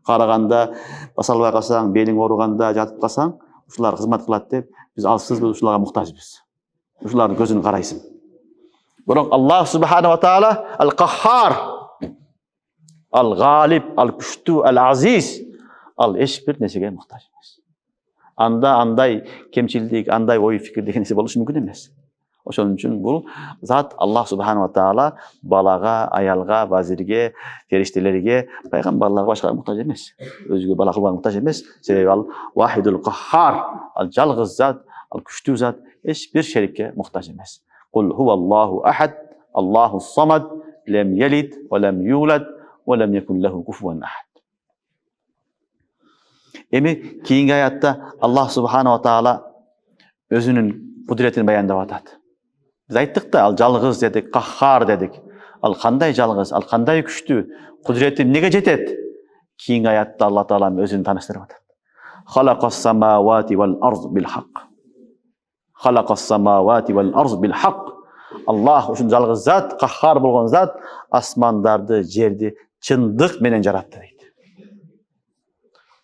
Караганда, баса албай калсаң, белиң ооруганда жатып калсаң, ушулар кызмат кылат деп, биз алсызбыз, ушуларга муктажбыз. Ушулардын көзүн карайсың. Бирок Аллах субханаху ва таала ал-каххар, ал-галиб, ал-күчтүү, ал-азиз, ал эч бир нерсеге муктаж эмес. Анда андай кемчилдик, андай ой фикир деген нерсе болушу мүмкүн эмес. Ошон үчүн бул зат Аллах субханаху ва таала балага, аялга, вазирге, фериштелерге, пайгамбарларга башкага муктаж эмес. Өзүгө бала кылбага муктаж эмес. Себеби ал вахидул каххар, ал жалгыз зат, ал күчтүү зат, эч бир шерикке муктаж эмес. Кул хуваллаху ахад, Аллаху самад, лам ялид ва лам юлад ва лам якун лаху куфуан ахад. Эми кийинки аятта Аллах субханаху ва таала өзүнүн кудретин баяндап атат. Биз айттык да, ал жалгыз дедик, каххар дедик. Ал кандай жалгыз, ал кандай күчтүү, кудрети эмнеге жетет? Кийинки аятта Алла Таала өзүн тааныштырып атат. Халакас самавати вал арз бил хак. Халакас самавати вал арз бил хак. Аллах ушун жалгыз зат, каххар болгон зат, асмандарды, жерди чындык менен жаратты дейт.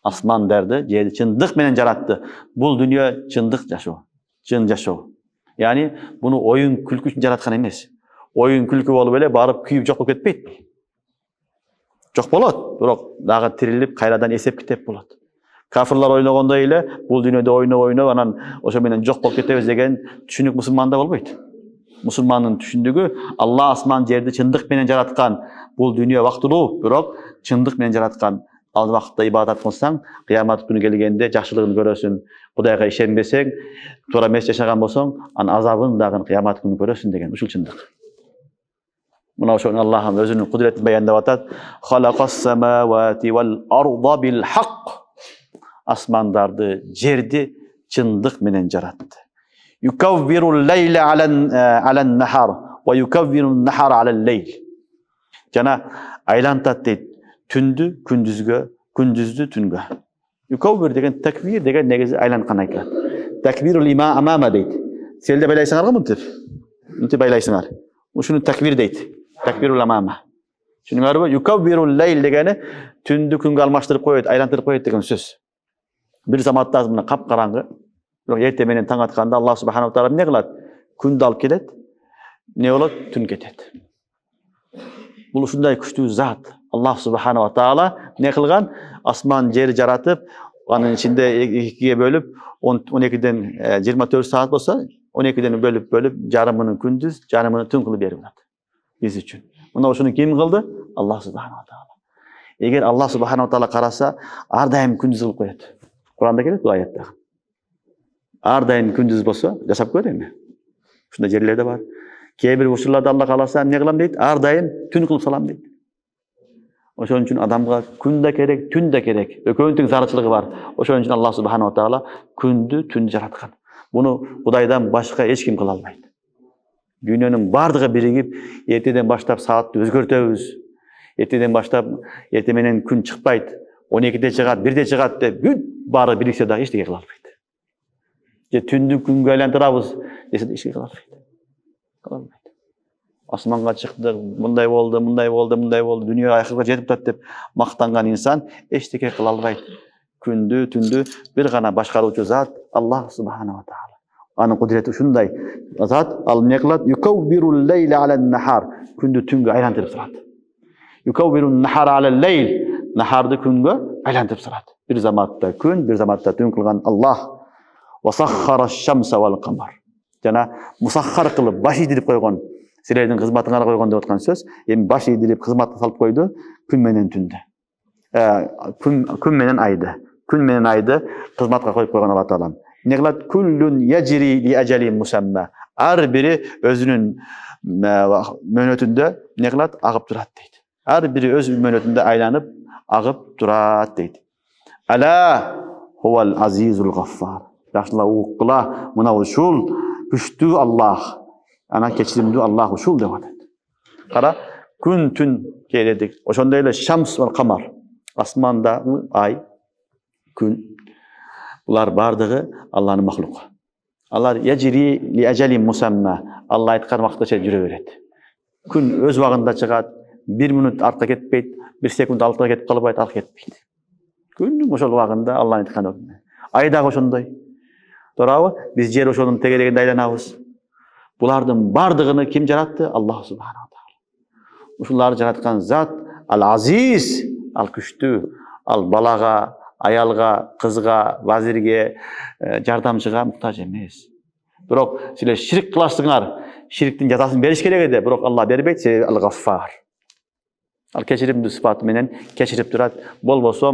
Асмандарды, жерди чындык менен жаратты. Бул дүйнө чындык жашоо, чын жашоо. Яни буну оюн күлкү үчүн жараткан эмес. Оюн күлкү болуп эле барып күйүп жок болуп кетпейт. Жок болот, бирок дагы тирилип кайрадан эсеп китеп болот. Кафырлар ойногондой эле бул дүйнөдө ойноп анан ошо менен жок болуп кетебиз деген түшүнүк мусулманда болбойт. Мусулмандын түшүндүгү Алла асман жерди чындык менен жараткан. Бул дүйнө вактылуу, бирок чындык менен жараткан. Ал вакытта ибадат кылсаң, кыямат күнү келгенде жакшылыгын көрөсүң. Кудайга ишенбесең, туура эмес жашаган болсоң, анын азабын дагы кыямат күнү көрөсүң деген ушул чындык. Мына ошону Аллах өзүнүн кудретин баяндап атат. Халакас самавати вал арда бил хак. Асмандарды, жерди чындык менен жаратты. Юкаввирул лейла алан нахар ва юкаввирун нахар алал лейл. Жана айлантат дейт. Түндү күндүзгө, күндүздү түнгө. Юкаввир деген таквир деген негизи айланткан айтылат. Таквирул има амама дейт. Селде байлайсыңар го мынтип. Мынтип байлайсыңар. Ушуну таквир дейт. Таквирул амама. Түшүнүңөрбү? Юкаввирул лейл дегени түндү күнгө алмаштырып коет, айлантырып коет деген сөз. Bir zamatda mына капкараңгы. Бирок эртең менен таң атканда Аллах субханаху таала эмне кылат? Күндү алып келет. Не болот? Түн кетет. Бул ушундай күчтүү зат. Аллах субханаху таала не кылган? Асман жери жаратып, анын ичинде экиге бөлүп, 12ден 24 саат болсо, 12ден бөлүп, жарымын күндүз, жарымын түн кылып берип атат. Биз үчүн. Мына ушуну ким кылды? Аллах субханаху таала. Эгер Аллах субханаху таала караса, ар дайым күндүз кылып коет. Kur'an'da gelir bu ayette. Ar dayım gündüz bolsa жасап көрөйүн эми. Ушундай жерлер да бар. Кээ бир учурларда Алла кааласа эмне кылам дейт? Ар дайым түн кылып салам дейт. Ошон үчүн адамга күн да керек, түн да керек. Экөөнүн зарычылыгы бар. Ошон үчүн Аллах субханаху таала күндү, түндү жараткан. Буну Кудайдан башка эч ким кыла албайт. Дүйнөнүн бардыгы биригип, эртеден баштап саатты өзгөртөбүз. Эртеден баштап эртең менен күн чыкпайт. 12'de чыгат, 1'de чыгат деп бүт бары бириксе дагы эчтеке кыла албайт. Же түндү күнгө айлантырабыз десе да эчтеке кыла албайт. Асманга чыктык, мындай болду, дүйнө акырга жетип атат деп мактанган инсан эчтеке кыла албайт. Күндү, түндү бир гана башкаруучу зат Аллах субханаху таала. Анын кудрети ушундай зат. Ал эмне кылат? Юкаввирул лейла алан нахар. Күндү түнгө айлантырып турат. Юкаввирун нахар алал лейл. Нахарды күнгө айлантып салат. Bir zamatda күн, bir zamatda түн кылган Аллах. Васаххара шамса вал камар. Жана мусаххар кылып, баш ийдирип койгон, силердин кызматыңарга койгон деп аткан сөз, эми баш ийдирип кызматка салып койду күн менен түндү. Күн менен айды. Күн менен айды кызматка коюп койгон Алла Таалам. Эмне кылат? Куллун яжри ли ажалин мусамма. Ар бири өзүнүн мөөнөтүндө эмне кылат? Агып турат дейт. Ар бири өз мөөнөтүндө айланып агып турат дейт. Ала хувал азизул гаффар. Жакшылап угуккула, мына ушул күчтүү Аллах, анан кечиримдүү Аллах ушул деп атат. Кара, күн түн келедик. Ошондой эле шамс вал камар. Асманда ай, күн. Булар бардыгы Алланын махлугу. Алар яжри ли ажалин мусамма. Алла айткан вакытта жүрө берет. Күн өз убагында чыгат, 1 минут артка кетпейт, 1 секунд артка кетип калбайт, артка кетпейт. Күн ошол убагында Алла айткан. Ай дагы ошондой. Туурабы? Биз жер ошонун тегерегинде айланабыз. Булардын бардыгын ким жаратты? Аллах субханаху таала. Ушуларды жараткан зат Ал-Азиз, ал күчтүү, ал балага, аялга, кызга, вазирге, жардамчыга муктаж эмес. Бирок силер ширк кыласыңар, ширктин жазасын бериш керек эди, бирок Алла бербейт, себеби Ал-Гаффар. Ал кечиримдүү сыпаты менен кечирип турат. Болбосо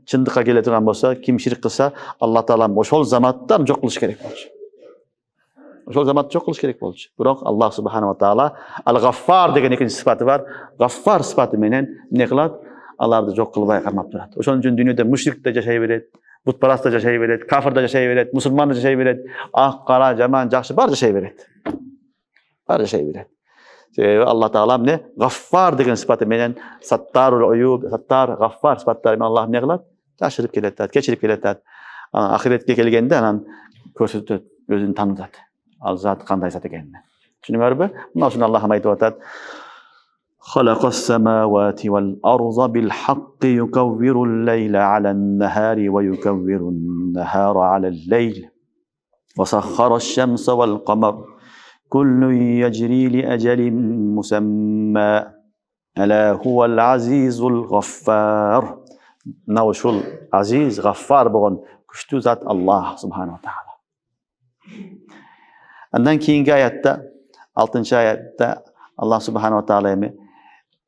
чындыкка келе турган болсо, ким ширк кылса, Алла Таалам ошол заматтан жок кылыш керек болчу. Ошол заматты жок кылыш керек болчу. Бирок Аллах субханаху таала Ал-Гаффар деген экинчи сыпаты бар. Гаффар сыпаты менен эмне кылат? Аларды жок кылбай кармап турат. Ошон үчүн дүйнөдө мушрик да жашай берет, бутпараст да жашай берет, кафир да жашай берет, мусулман да жашай берет, ак, кара, жаман, жакшы баары жашай берет. Баары жашай берет. Себеби Алла Таала эмне? Гаффар деген сыпаты менен Саттарул Уюб, Саттар, Гаффар сыпаттары менен Аллах эмне кылат? Жашырып келет, кечирип келет. Ахиретке келгенде анан көрсөтөт, өзүн таанытат. Ал зат кандай зат экенин. Түшүнүңөрбү? Мына ушуну Аллах айтып атат. Халакас самавати вал арза бил хакки юкаввирул лейла алан нахари ва юкаввирун нахара алал лейл. Ва саххара шамса вал камар. Kullu yajri li ajalin musamma. Ela huval azizul ghaffar. Mына ушул азиз, гаффар болгон күчтүү зат Аллах субханаху ва таала. Андан кийинки аятта, 6-аятта Аллах субханаху ва таала эми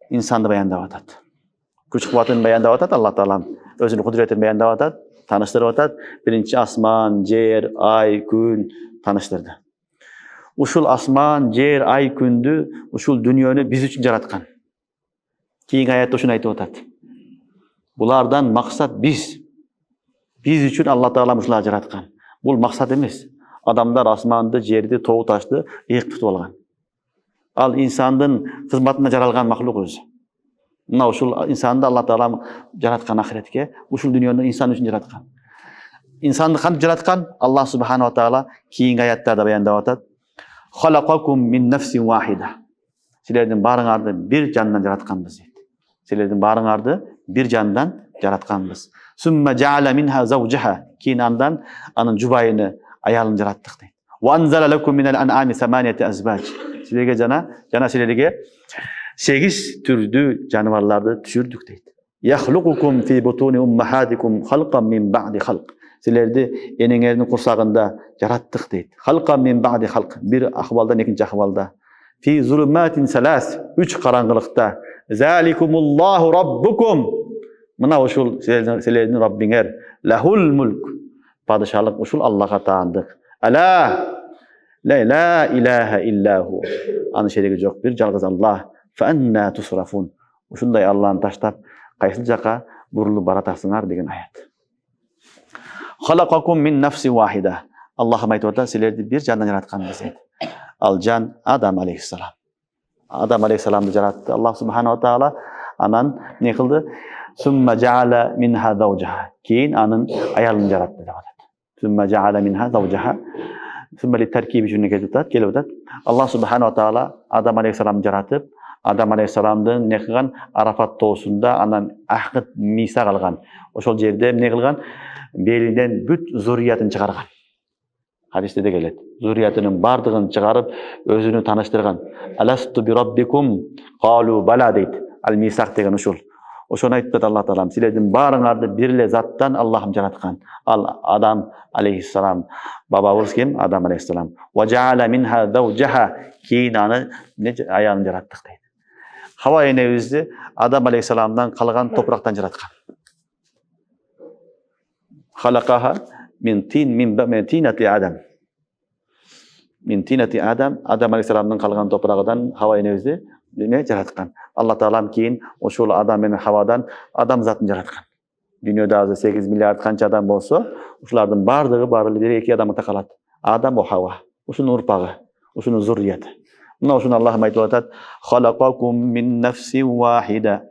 инсанды баяндап атат. Күч кубатын баяндап атат, Аллах таала өзүнүн кудуретин баяндап атат, таныштырып атат. Биринчи асман, жер, ай, күн таныштырды. Ушул асман, жер, ай, күндү, ушул дүйнөнү биз үчүн жараткан. Кийинки аятта ушуну айтып атат. Булардан максат биз үчүн Аллах таала ушуларды жараткан. Бул максат эмес. Адамдар асманды, жерди, тоо ташты ыйык тутуп алган. Ал инсандын кызматына жаралган махлук өзү. Мына ушул инсанды Аллах таала жараткан ахиретке, ушул дүйнөнү инсан үчүн жараткан. Инсанды кантип жараткан? Аллах субханаху ва таала кийинки аяттарда баяндап атат. Халакакум мин нафсин вахида. Силердин баарыңарды бир жандан жаратканбыз дейт. Силердин баарыңарды бир жандан жаратканбыз. Сумма жаала минха завжаха. Кийин андан анын жубайыны, аялын жараттык дейт. Ва анзала лакум минал ан'ами саманiyata azwaj. Силерге жана силерге 8 түрдүү жаныбарларды түшүрдүк дейт. Яхлукукум фи бутуни уммахатикум халкан мин ба'ди халк. Силерди энеңердин курсагында жараттык дейт. Халкан мин ба'ди халк. Бир акыбалдан экинчи акыбалда. Фи зулуматин салас. 3 караңгылыкта. Заликумуллаху раббукум. Мына ушул силердин Раббиңер. Лахул мулк. Падышалык ушул Аллахка таандык. Ала ла илаха иллаху. Анын шериги жок бир жалгыз Аллах. Фанна тусрафун. Ушундай Аллахны таштап кайсыл жака бурулуп баратасыңар деген аят. Халакакум мин нафси вахида. Аллах айтып атат, силерди бир жандан жаратканбыз дейт. Ал жан Адам алейхиссалам. Адам алейхиссаламды жаратты Аллах субханаху ва таала. Анан не кылды? Сумма жаала минха завжаха. Кийин анын аялын жаратты деп атат. Сумма жаала минха завжаха. Сумма ли таркиби жүнү келип атат. Аллах субханаху ва таала Адам алейхиссаламды жаратып, Адам алейхиссаламдын не кылган Арафат тоосунда анан ахыт мисак алган. Ошол жерде эмне кылган? Белинден бүт зуриятын чыгарган. Хадисте де келет. Зуриятынын бардыгын чыгарып, өзүнү таныштырган. Аласту би раббикум калу бала дейт. Ал мисак деген ушул. Ошону айтты Аллах таала. Силердин баарыңарды бир эле заттан Аллахым жараткан. Ал Адам алейхиссалам. Бабабыз ким? Адам алейхиссалам. Ва жаала минха завжаха. Кийин аны аялын жараттык дейт. Хава энебизди Адам алейхиссаламдан калган топурактан жараткан. Халакаха min tinati Adam. Min tinati Adam. Adam aleyhissalamдын калган топурагынан Хава энебизди жараткан. Алла таалам кийин ошол Адам менен Хавадан адам затын жараткан. Дүйнөдө азыр 8 миллиард канча адам болсо, ушулардын бардыгы баары эле 2 адамга калат. Адам ва Хава. Ушунун урпагы, ушунун зуррияты. Мына ушуну Аллах айтып атат. Халакакум мин нафсин вахида.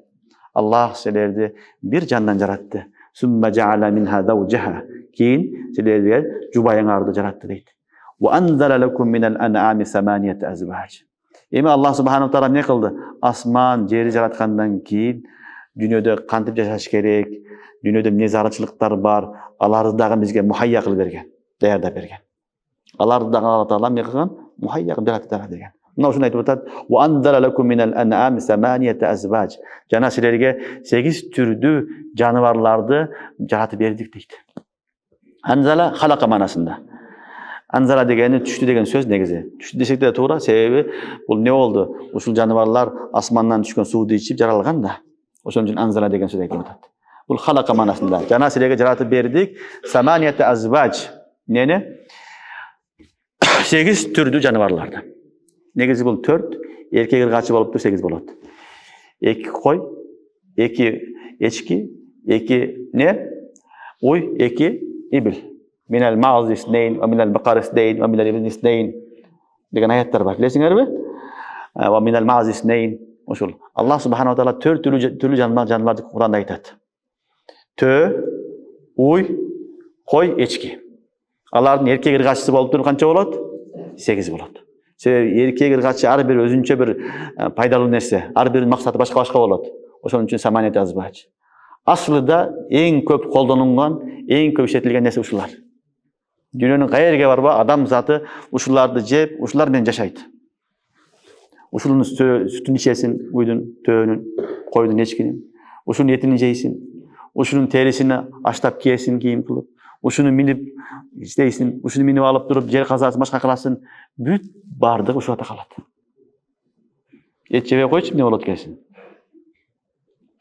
Аллах силерди бир жандан жаратты. Сумма жаала минха завжаха. Кийин силерге жубайыңарды жаратты дейт. Ва анзала лакум минал ан'ами саманiyata azwaj. Эми Аллах субханаху таала эмне кылды? Асман, жерди жараткандан кийин дүйнөдө кантип жашаш керек, дүйнөдө эмне зарылчылыктар бар, аларды дагы бизге мухайя кылып берген, даярдап берген. Аларды дагы Алла таала эмне кылган? Мухайя кылып жаратып берген. Мына ушуну айтып атат. Ва анзала лакум минал ан'ами саманiyata azwaj. Жана силерге 8 түрдүү жаныбарларды жаратып бердик дейт. Анзала халака манасында. Анзала дегени түштү деген сөз негизи. Түштү десек де туура, себеби бул не болду? Ушул жаныбарлар асмандан түшкөн сууду ичип жаралган да. Ошон үчүн анзала деген сөз айтылып атат. Бул халака манасында. Жана силерге жаратып бердик. Саманiyata azwaj. Нени? 8 түрдүү жаныбарларды. Негизи бул 4, эркек ыргачы болуп тур 8 болот. 2 кой, 2 эчки, 2 не? Уй, 2 ибл. Минал маъз иснейн, ва минал бакар иснейн, ва минал ибн иснейн. Деген аяттар бар. Билесиңерби? Ва минал маъз иснейн. Ошол. Аллах субханаху таала 4 түрлүү жаныбарды Куранда айтат. Тө, уй, кой, эчки. Алардын эркек ыргачысы болуп туруп канча болот? 8 болот. Себеби эркек ыргачы ар бир өзүнчө бир пайдалуу нерсе, ар биринин максаты башка болот. Ошон үчүн саманiyata azwaj. Aslında en köp kollanılan, en köp işletilgen nesi uşular. Dünyanın kayerge var ba, adam zatı uşulardı cep, uşular men yaşaydı. Ушунун sütün içesin, uydun, töөнүн, койдун эчкинин. Ушунун этini жейсин. Ушунун терисini аштап кийесин, кийим кылып. Ушуну минип иштейсин, ушуну минип алып туруп жер казасың, башка кыласың. Бүт бардыгы ушул жакта калат. Эт жебей койчу эмне болот экенсиң?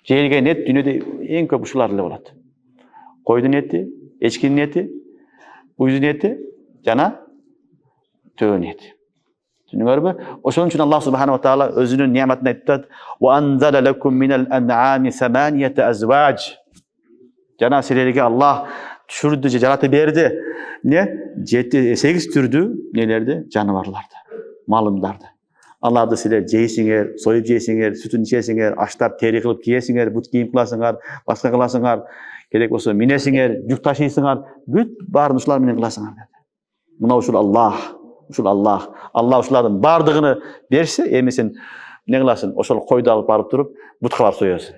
Жейилген эт дүйнөдө эң көп ушулар эле болот. Койдун эти, эчкинин эти, уйдун эти жана төөнүн эти. Түшүнүңөрбү? Ошон үчүн Аллах субханаху ва таала өзүнүн неаматын айтат: "Ва анзала лакум минал ан'ами саманiyata azwaj." Жана силерге Аллах түшүрдү, жаратып берди. Не? 7-8 түрдүү нелерди? Жаныбарларды, малымдарды. Аларды силер жейсиңер, союп жейсиңер, сүтүн ичесиңер, аштап тери кылып кийесиңер, бут кийим кыласыңар, башка кыласыңар, керек болсо минесиңер, жүк ташыйсыңар, бүт баарын ушулар менен кыласыңар деди. Мына ушул Аллах. Ушул Аллах. Аллах ушулардын бардыгын берсе, эми сен эмне кыласың? Ошол койду алып барып туруп, бутка барып соёсуң.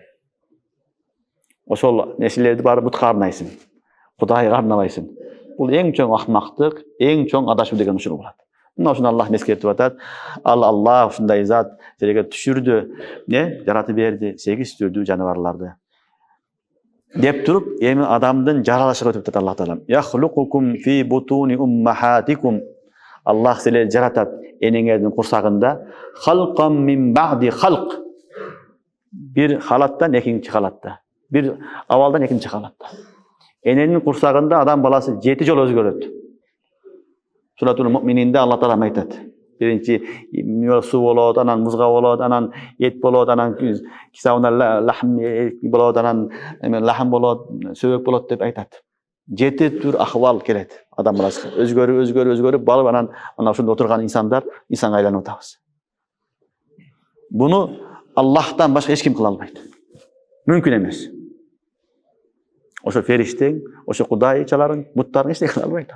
Ошол нерселерди барып бутка арнайсың. Кудайга арнабайсың. Бул эң чоң акмактык, эң чоң адашуу деген ушул болот. Мына ушуну Аллах эскертип атат. Аллах ушундай зат силерге түшүрдү, жаратып берди 8 түрдүү жаныбарларды. Деп туруп, эми адамдын жаралышыга өтүп атат Аллах таала. Яхлукукум фи бутуни уммахатикум. Аллах силерди жаратат энеңердин курсагында. Халкам мин ба'ди халк. Бир халаттан экинчи халатта. Бир абалдан экинчи халатта. Эненин курсагында адам баласы 7 жолу өзгөрөт. Суратул Муъмининде Аллах таала айтат. Биринчи суу болот, анан музга болот, анан эт болот, анан кисауна лахм болот, анан лахм болот, сөбөк болот деп айтат. 7 түр ахвал келет адам баласына. Өзгөрүп балып анан ошондо отурган инсандар инсанга айланып атабыз. Буну Аллахтан башка эч ким кыла албайт. Мүмкүн эмес. Ошо фериштең, ошо кудайчаларың, буттарың эч кыла албайт.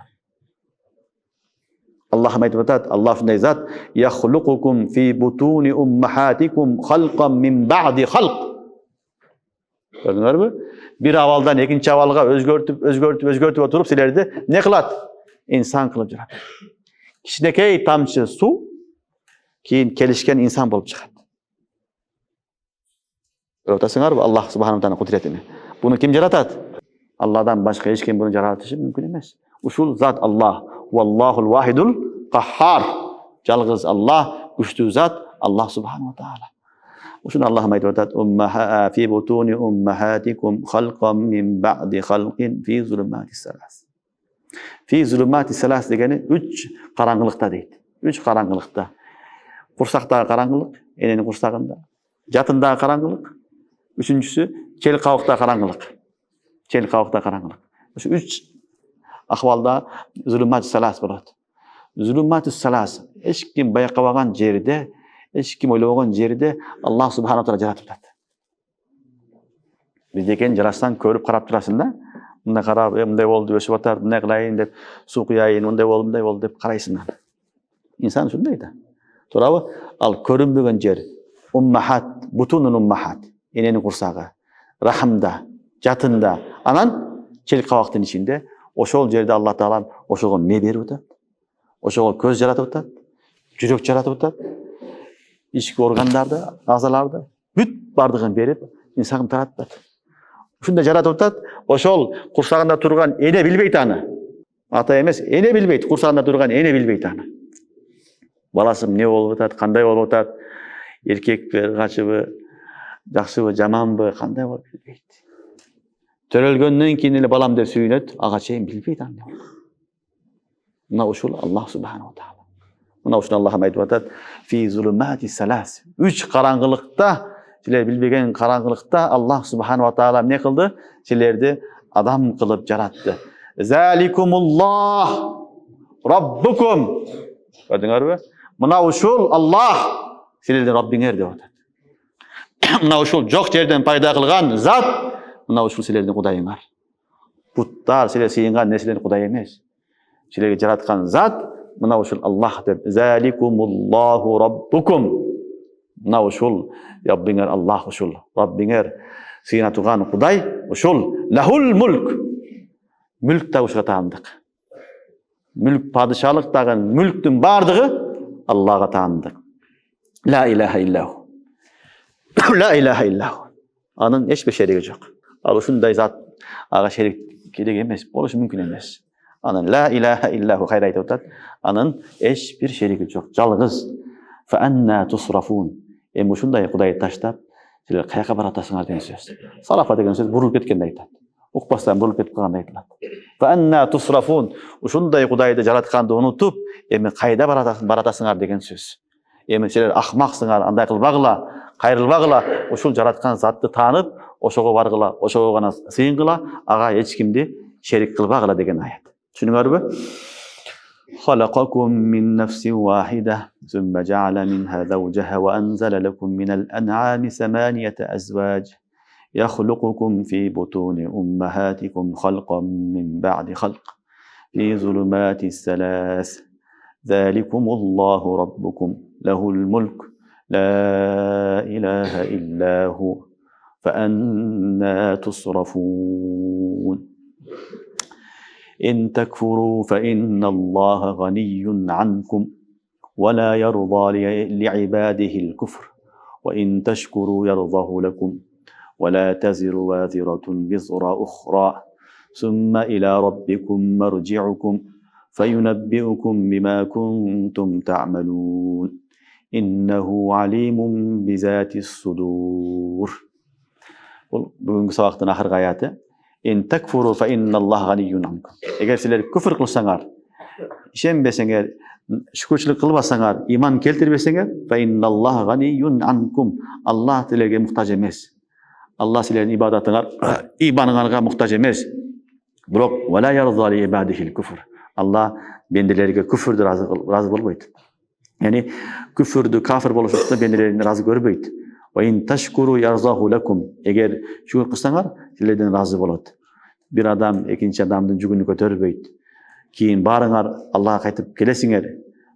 Аллах айтып атат, Аллах ушундай зат: "Яхлукукум фи бутуни уммахатикум халкам мин ба'ди халк." Көрдүңөрбү? Бир абалдан экинчи абалга өзгөртүп туруп силерди не кылат? Инсан кылып жаратат. Кичинекей тамчы суу кийин келишкен инсан болуп чыгат. Көрүп атасыңарбы Аллах субханаху таала кудретини? Буну ким жаратат? Алладан башка эч ким буну жаратышы мүмкүн эмес. Ушул зат Аллах. Валлахул вахидул каххар. Жалгыз Аллах, күчтүү зат Аллах субханаху таала. Ушуну Аллах айтып атат: "Уммаха фи бутуни уммахатикум халкам мин ба'ди халкин фи зулуматис салас." Фи зулуматис салас дегени 3 караңгылыкта дейт. 3 караңгылыкта. Курсактагы караңгылык, эненин курсагында. Жатындагы караңгылык. Үчүнчүсү чел кабыкта караңгылык. Чел кабыкта караңгылык. Ошо 3 ахвалда зулуматис салас болот. Зулуматис салас эч ким байкабаган жерде, эч ким ойлобогон жерде Аллах субханаху таала жаратып атат. Биздекен жаратсаң көрүп карап турасың да. Мындай карап, мындай болду, өсүп атат, мындай кылайын деп, суу куяйын, мындай болду деп карайсың. Инсан ушундай да. Туурабы? Ал көрүнбөгөн жер, уммахат, бутунун уммахат, эненин курсагы, рахымда, жатында, анан чел кабактын ичинде, ошол жерде Аллах таала ошого ме берип атат. Ошого көз жаратып атат, жүрөк жаратып атат, ички органдарды, азаларды, бүт бардыгын берип, инсан таратат. Ушундай жаратып атат, ошол курсагында турган эне билбейт аны. Ата эмес, эне билбейт, курсагында турган эне билбейт аны. Баласы эмне болуп атат, кандай болуп атат, эркекпи, качыбы, жакшыбы, жаманбы, кандай болуп билбейт. Төрөлгөндөн кийин эле балам деп сүйүнөт, ага чейин билбейт аны. Мына ушул Аллах субханаху таала. Мына ушуну Аллах айтып атат: "Фи зулуматис салас." 3 караңгылыкта, силер билбеген караңгылыкта Аллах субханаху таала эмне кылды? Силерди адам кылып жаратты. Заликумуллах раббукум. Көрдүңөрбү? Мына ушул Аллах силердин Раббиңер деп атат. Мына ушул жок жерден пайда кылган зат, мына ушул силердин кудайыңар. Буттар силер сыйынган нерселердин кудай эмес. Силерге жараткан зат мына ушул Аллах деп. Заликумуллаху раббукум. Мына ушул Раббиңер Аллах, ушул Раббиңер сыйына турган кудай, ушул лахул мулк. Мүлк да ушуга таандык. Мүлк падышалык дагы мүлктүн бардыгы Аллага таандык. La ilahe illahu. La ilahe illahu. Anın hiçbir şeriki yok. Al şunday zat ağa şerik gerek emes, boluşu mümkün emes. Anın la ilahe illahu hayır aytып atat. Anın hiçbir şeriki yok. Жалгыз. Fa anna tusrafun. Em şunday Kudayı taştap, sizler kayaqa baratasыңар деген söz. Salafa деген söz burulup ketkendi aytат. Ukpastan burulup ketip kalganda aytılат. Fa anna tusrafun. Şunday Kudaydı jaratkanды unutup, emi kayda baratasыңар деген söz. Emi sizler ahmaksыңар, андай kılbagıla, kayırılbagıla, uşul jaratkan zatты tanıp, oşogo bargıla, oşogo gana sıyıngıla, ağa hiç kimdi şerik kılbagıla деген ayet. Düşünüңөрбү? خلقكم من نفس واحدة ثم جعل منها زوجها وأنزل لكم من الأنعام ثمانية أزواج يخلقكم في بطون أمهاتكم خلقا من بعد خلق في ظلمات الثلاث ذلكم الله ربكم له الملك لا إله إلا هو فأنا تصرفون إن تكفروا فإن الله غني عنكم ولا يرضى لعباده الكفر وإن تشكروا يرضه لكم ولا تزر وازرة وزر أخرى ثم إلى ربكم مرجعكم فينبئكم بما كنتم تعملون إنه عليم بذات الصدور. Bugünkü sabaqtın ahırkı ayatı. In takfuru fa innallahu ganiyyun ankum. Eğer sizler küfür kılsaňar, işenbeseňer, şükürçilik kılbasaňar, iman keltirbeseňer, fa innallahu ganiyyun ankum. Allah sizlerge muhtaç emes. Allah sizlerin ibadatyňar, imanıňarga muhtaç emes. Biroq wala yarza li ibadihil kufr. Allah bendelerge küfürde razı bolboýt. Yani küfürde kafir boluşukda bendelerini razı görbeýt. Ve in tashkuru yarzahu lakum. Eğer şükür kılsaňar, sizlerden razı bolat. Bir adam ikinci adamdın jügünü köterbeýt. Keyin barıňar Allah'a qaytyp kelesiňer.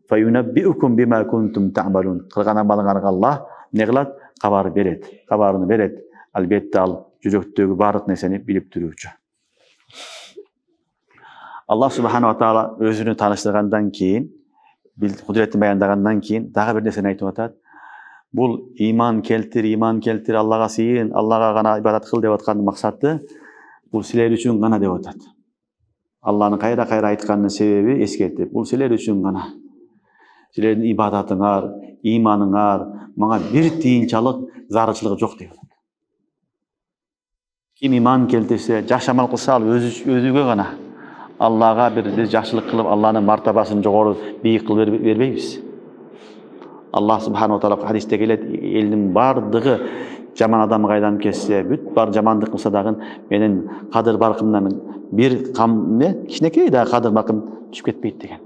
Fa yunabbiukum bima kuntum ta'malun. Kılgan amalyňarga Allah ne kılat? Kabar beret. Kabaryny beret. Albetde al jürekdegi barlyk nerseni bilip durýuçy. Allah subhanahu wa taala özünü tanıştırgandan keyin, kudretini bayandagandan keyin daha bir nerseni aytyp atat. Bul iman keltir, Allah'a sıyın, Allah'a gana ibadat kıl dep atkanın maksatı, bul siler üçün gana dep atat. Allah'ın kayra aytkanın sebebi eskertip, bul siler üçün gana. Silerin ibadatyňar, imanıňar, maňa bir tiyinçalyk zarçylygy jok dep atat. Kim iman keltirse, jaş amal kılsa özüge gana. Allah'a bir jaşçylyk kılıp, Allah'ın martabasyny jogary biýik kılıp berbeýbiz. Allah subhanahu wa taala hadiste gelet, elin bardygy jaman adam gaýdan kesse, büt bar jamandyk kılsa dagyn menen kadyr barkymdan bir kam ne kiçnekey da kadyr barkym düşüp ketpeyt degen.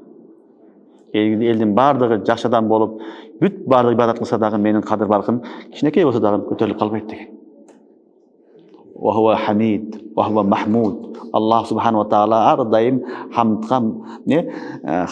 Elin bardygy jaş adam bolup, büt bardyk ibadat kılsa dagyn menen kadyr barkym kiçnekey bolsa dagyn köterilip kalbayt degen. Wa huwa hamid wa huwa mahmud. Allah subhanahu wa taala har daim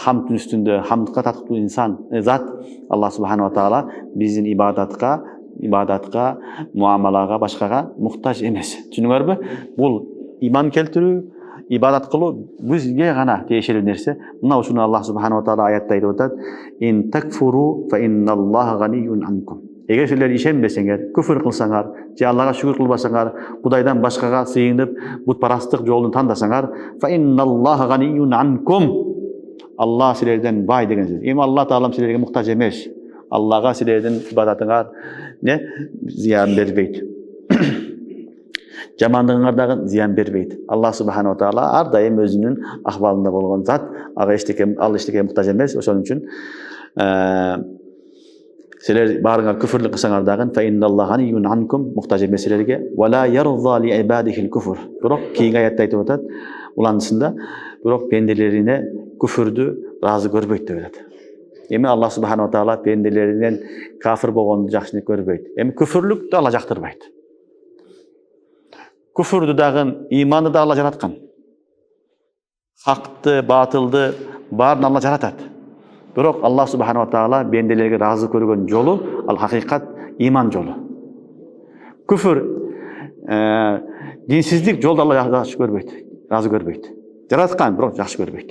hamdın üstünde, hamdka tatkılı insan, zat. Allah subhanahu wa taala bizin ibadatka, muamalaga, başkaga muhtaç emes. Düşünüňerbi? Bul iman keltirүү, ibadat kılуу bizge gana teşekkür nerse. Muna uşunu Allah subhanahu wa taala ayatda aytyp atat. In takfuru fa innallahu ganiyyun ankum. Eger sizler işenbeseňer, küfür kılsaňar, je Allah'a şükür kılbasaňar, Kudaydan başkaga sıyınyp butparastyk jolunu tandasaňar, fa innallahu ganiyyun ankum. Allah sizlerden bay degen söz. Em Allah taala sizlerge muhtaç emes. Allah'a sizlerden ibadatyňar ziyan berbeýt. Jamandygyňardagy ziyan berbeýt. Allah subhanahu wa taala har daim özünün ahwalynda bolgan zat, aga işteke muhtaç emes. Oşoň üçin sizler barıňar küfürlük kılsaňar dagyn fa innallahu ganiyyun ankum muhtaç emesillerge ve la yarza li ibadihil kufr. Biroq keýingi ayatda aytyp atat, ulandysynda biroq bendelerine küfürdy razı görbeýt dep atat. Emi Allah subhanahu wa taala bendelerinden kafir bolgandy jakşyny görbeýt. Emi küfürlükdi Allah jaktyrbayt. Küfürdy dagyn imandy da Allah jaratkan. Hakdy, batyldy barını Allah jaratat. Biroq Allah subhanahu wa taala bendelerge razı görgen jolu al hakikat iman jolu. Küfür dinsizlik jolda Allah yaxşı görbeýt, razı görbeýt. Jaratkan biroq yaxşı görbeýt.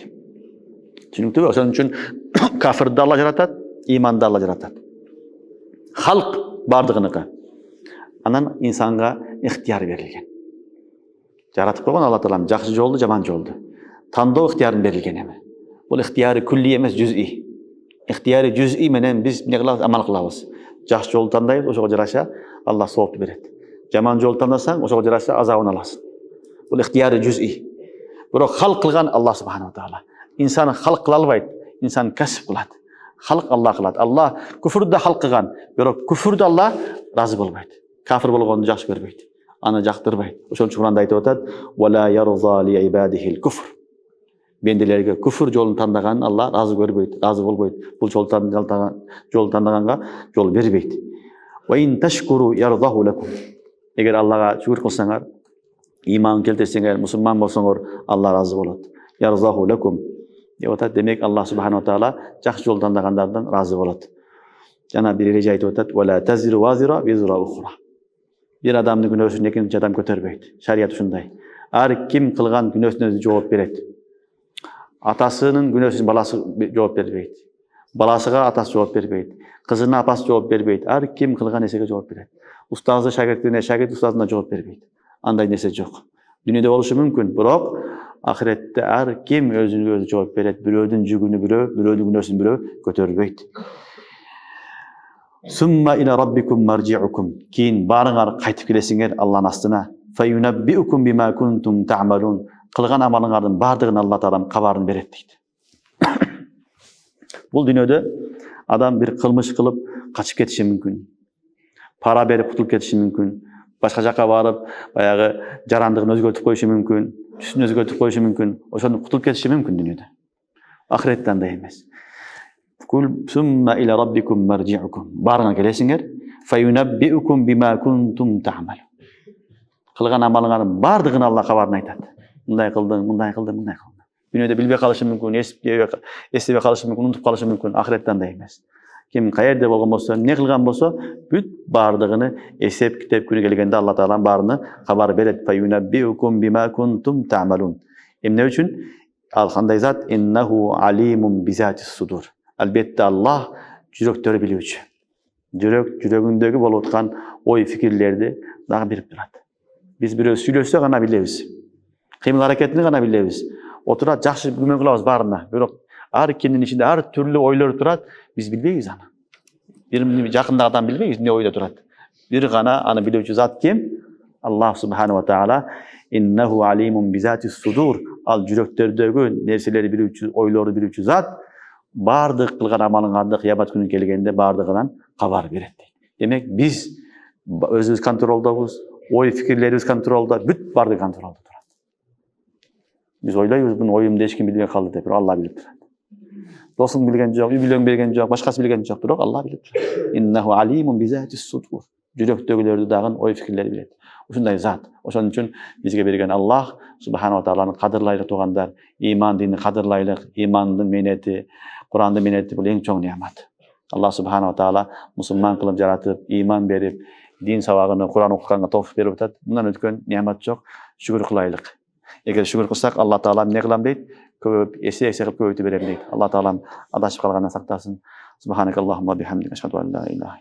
Çünki oşoň üçin kafirdi Allah jaratat, imandy Allah jaratat. Halk bardığınıqı. Anan insanga ixtiyar berilgen. Jaratıp koygan Allah Taala жақсы жолду, жаман жолду. Тандоо ixtiyarın berilgen emi. Bul ixtiyarı külli emes, cüz'i. İxtiyarı cüz'i menen biz ne kılabız? Amal kılabız. Жақсы жолду тандайбыз, ошого жараша Allah soğuptu берет. Жаман жолду tandasan, ошого жараша azabын alasın. Bul ixtiyarı cüz'i. Bирок халк кылган Allah Subhanahu Taala. İnsan halk kıla albayt, insan kasıp kılat. Halk Allah kılat. Allah küfürde halk kılgan, bирок küfürde Allah razı bolbayt. Kafir bolgонду жақсы көрбөйт. Аны жактырбайт. Ошон үчүн Куранда айтып атат: "Ва ла ярза ли ибадихил куфр." Бенделерге küfür жолун тандаган Allah разы көрбөйт, разы болбойт. Бул жолду тандаганга жол бербейт. "Ва ин ташкуру ярзаху лакум." Эгер Аллага шүкүр кылсаңар, иман келтирсеңер, мусулман болсоңор, Allah разы болот. Ярзаху лакум. Деп атат, демек Аллах Субхану Таала жакшы жол тандагандардан разы болот. Жана бир эреже айтып атат: "Ва ла тазиру вазира визра ухра." Bir adamın günahını ikinci adam götürmeydi. Şeriat şunday. Her kim kılgan günahına cevap verir. Atasının günahına balası cevap vermeydi. Balasıga atası cevap vermeydi. Kızına apası cevap vermeydi. Her kim kılgan nesege cevap verir. Ustazı şagirdine, şagird ustazına cevap vermeydi. Anday nese yok. Dünyada oluşu mümkün. Bırak ahirette her kim özünü özü cevap verir. Biröğünün cügünü biröğünün günahını biröğü götürmeydi. Summa ila rabbikum marji'ukum. Keyin barıngар qaytып kelesiңер Allah'ın astına. Fayunabbi'ukum bima kuntum ta'malun. Kılgan amalыңардын бардығын Allah Taala kabarını berет deydi. Бұл dünyada adam bir kılmış kılıp kaçıp ketişi mümkün. Para berip kutulup ketişi mümkün. Başka жаққа barıp баягы жарандығын өзгөртүп koyuşu mümkün. Түсүн өзгөртүp koyuşu mümkün. Ошону kutulup ketişi mümkün dünyada. Ahirette андай эмес. Kul summa ila rabbikum marji'ukum. Barına kelesiңер. Fayunabbi'ukum bima kuntum ta'malun. Kılgan amalыңардын бардығын Allah kabarını айтат. Мындай кылдың, мындай кылдың, мындай кылдың. Dünyada билбей калышы мүмкүн, эстебей калышы мүмкүн, унутуп калышы мүмкүн. Ахиреттен андай эмес. Ким каерде болгон болсо, эмне кылган болсо, бүт бардыгыны эсеп китеп күнү келгенде Allah Тааланын баарыны кабар берет. Fayunabbi'ukum bima kuntum ta'malun. Эмне үчүн? Ал кандай зат? Иннаху алимун бизатис суdur. Albatta Allah жүрөктөрү билүүчү. Жүрөгүндөгү болуп аткан ой фикирлерди дагы берип турат. Биз бирөө сүйлөсө гана билебиз. Кыймыл аракетин гана билебиз. Отурат жакшы күмөн кылабыз баарына. Бирок ар кимдин ичинде ар түрлүү ойлор турат, биз билбейбиз аны. Бир жакында адам билбейбиз эмне ойдо турат. Бир гана аны билүүчү зат ким? Allah Subhanahu wa Taala innahu alimun bizatis sudur. Ал жүрөктөрдөгү нерселерди билүүчү, ойлорду билүүчү зат бардык кылган амалыңарды кыямат күнү келгенде бардыгынан кабар берет дейт. Демек биз өзүбүз контролдобуз, ой фикирлерибиз контролдо, бүт бардыгы контролдо турат. Биз ойлойбуз, бунун оюмду эч ким билбей калды деп, Алла билип турат. Досуң билген жок, үй бүлөң билген жок, башкасы билген жок, бирок Алла билип турат. Иннаху алимун бизатис суdur. Жүрөктөгүлөрдү дагы ой фикирлери билет. Ушундай зат. Ошон үчүн бизге берген Аллах Субхану Тааланы кадырлайлык тугандар, иман дини кадырлайлык, имандын менети, Курандын менети бул эң чоң неамат. Аллах Субхану Таала мусулман кылып жаратып, иман берип, дин сабагын Куран окуганга тоофук берип атат. Мындан өткөн неамат жок. Шүгүр кылайлык. Эгер шүгүр кылсак, Алла Таала эмне кылам дейт? Көп эсе кылып көбөйтүп берем дейт. Алла Таалам адашып калгандан сактасын. Субханакаллахумма бихамдика ашхаду ан ла илаха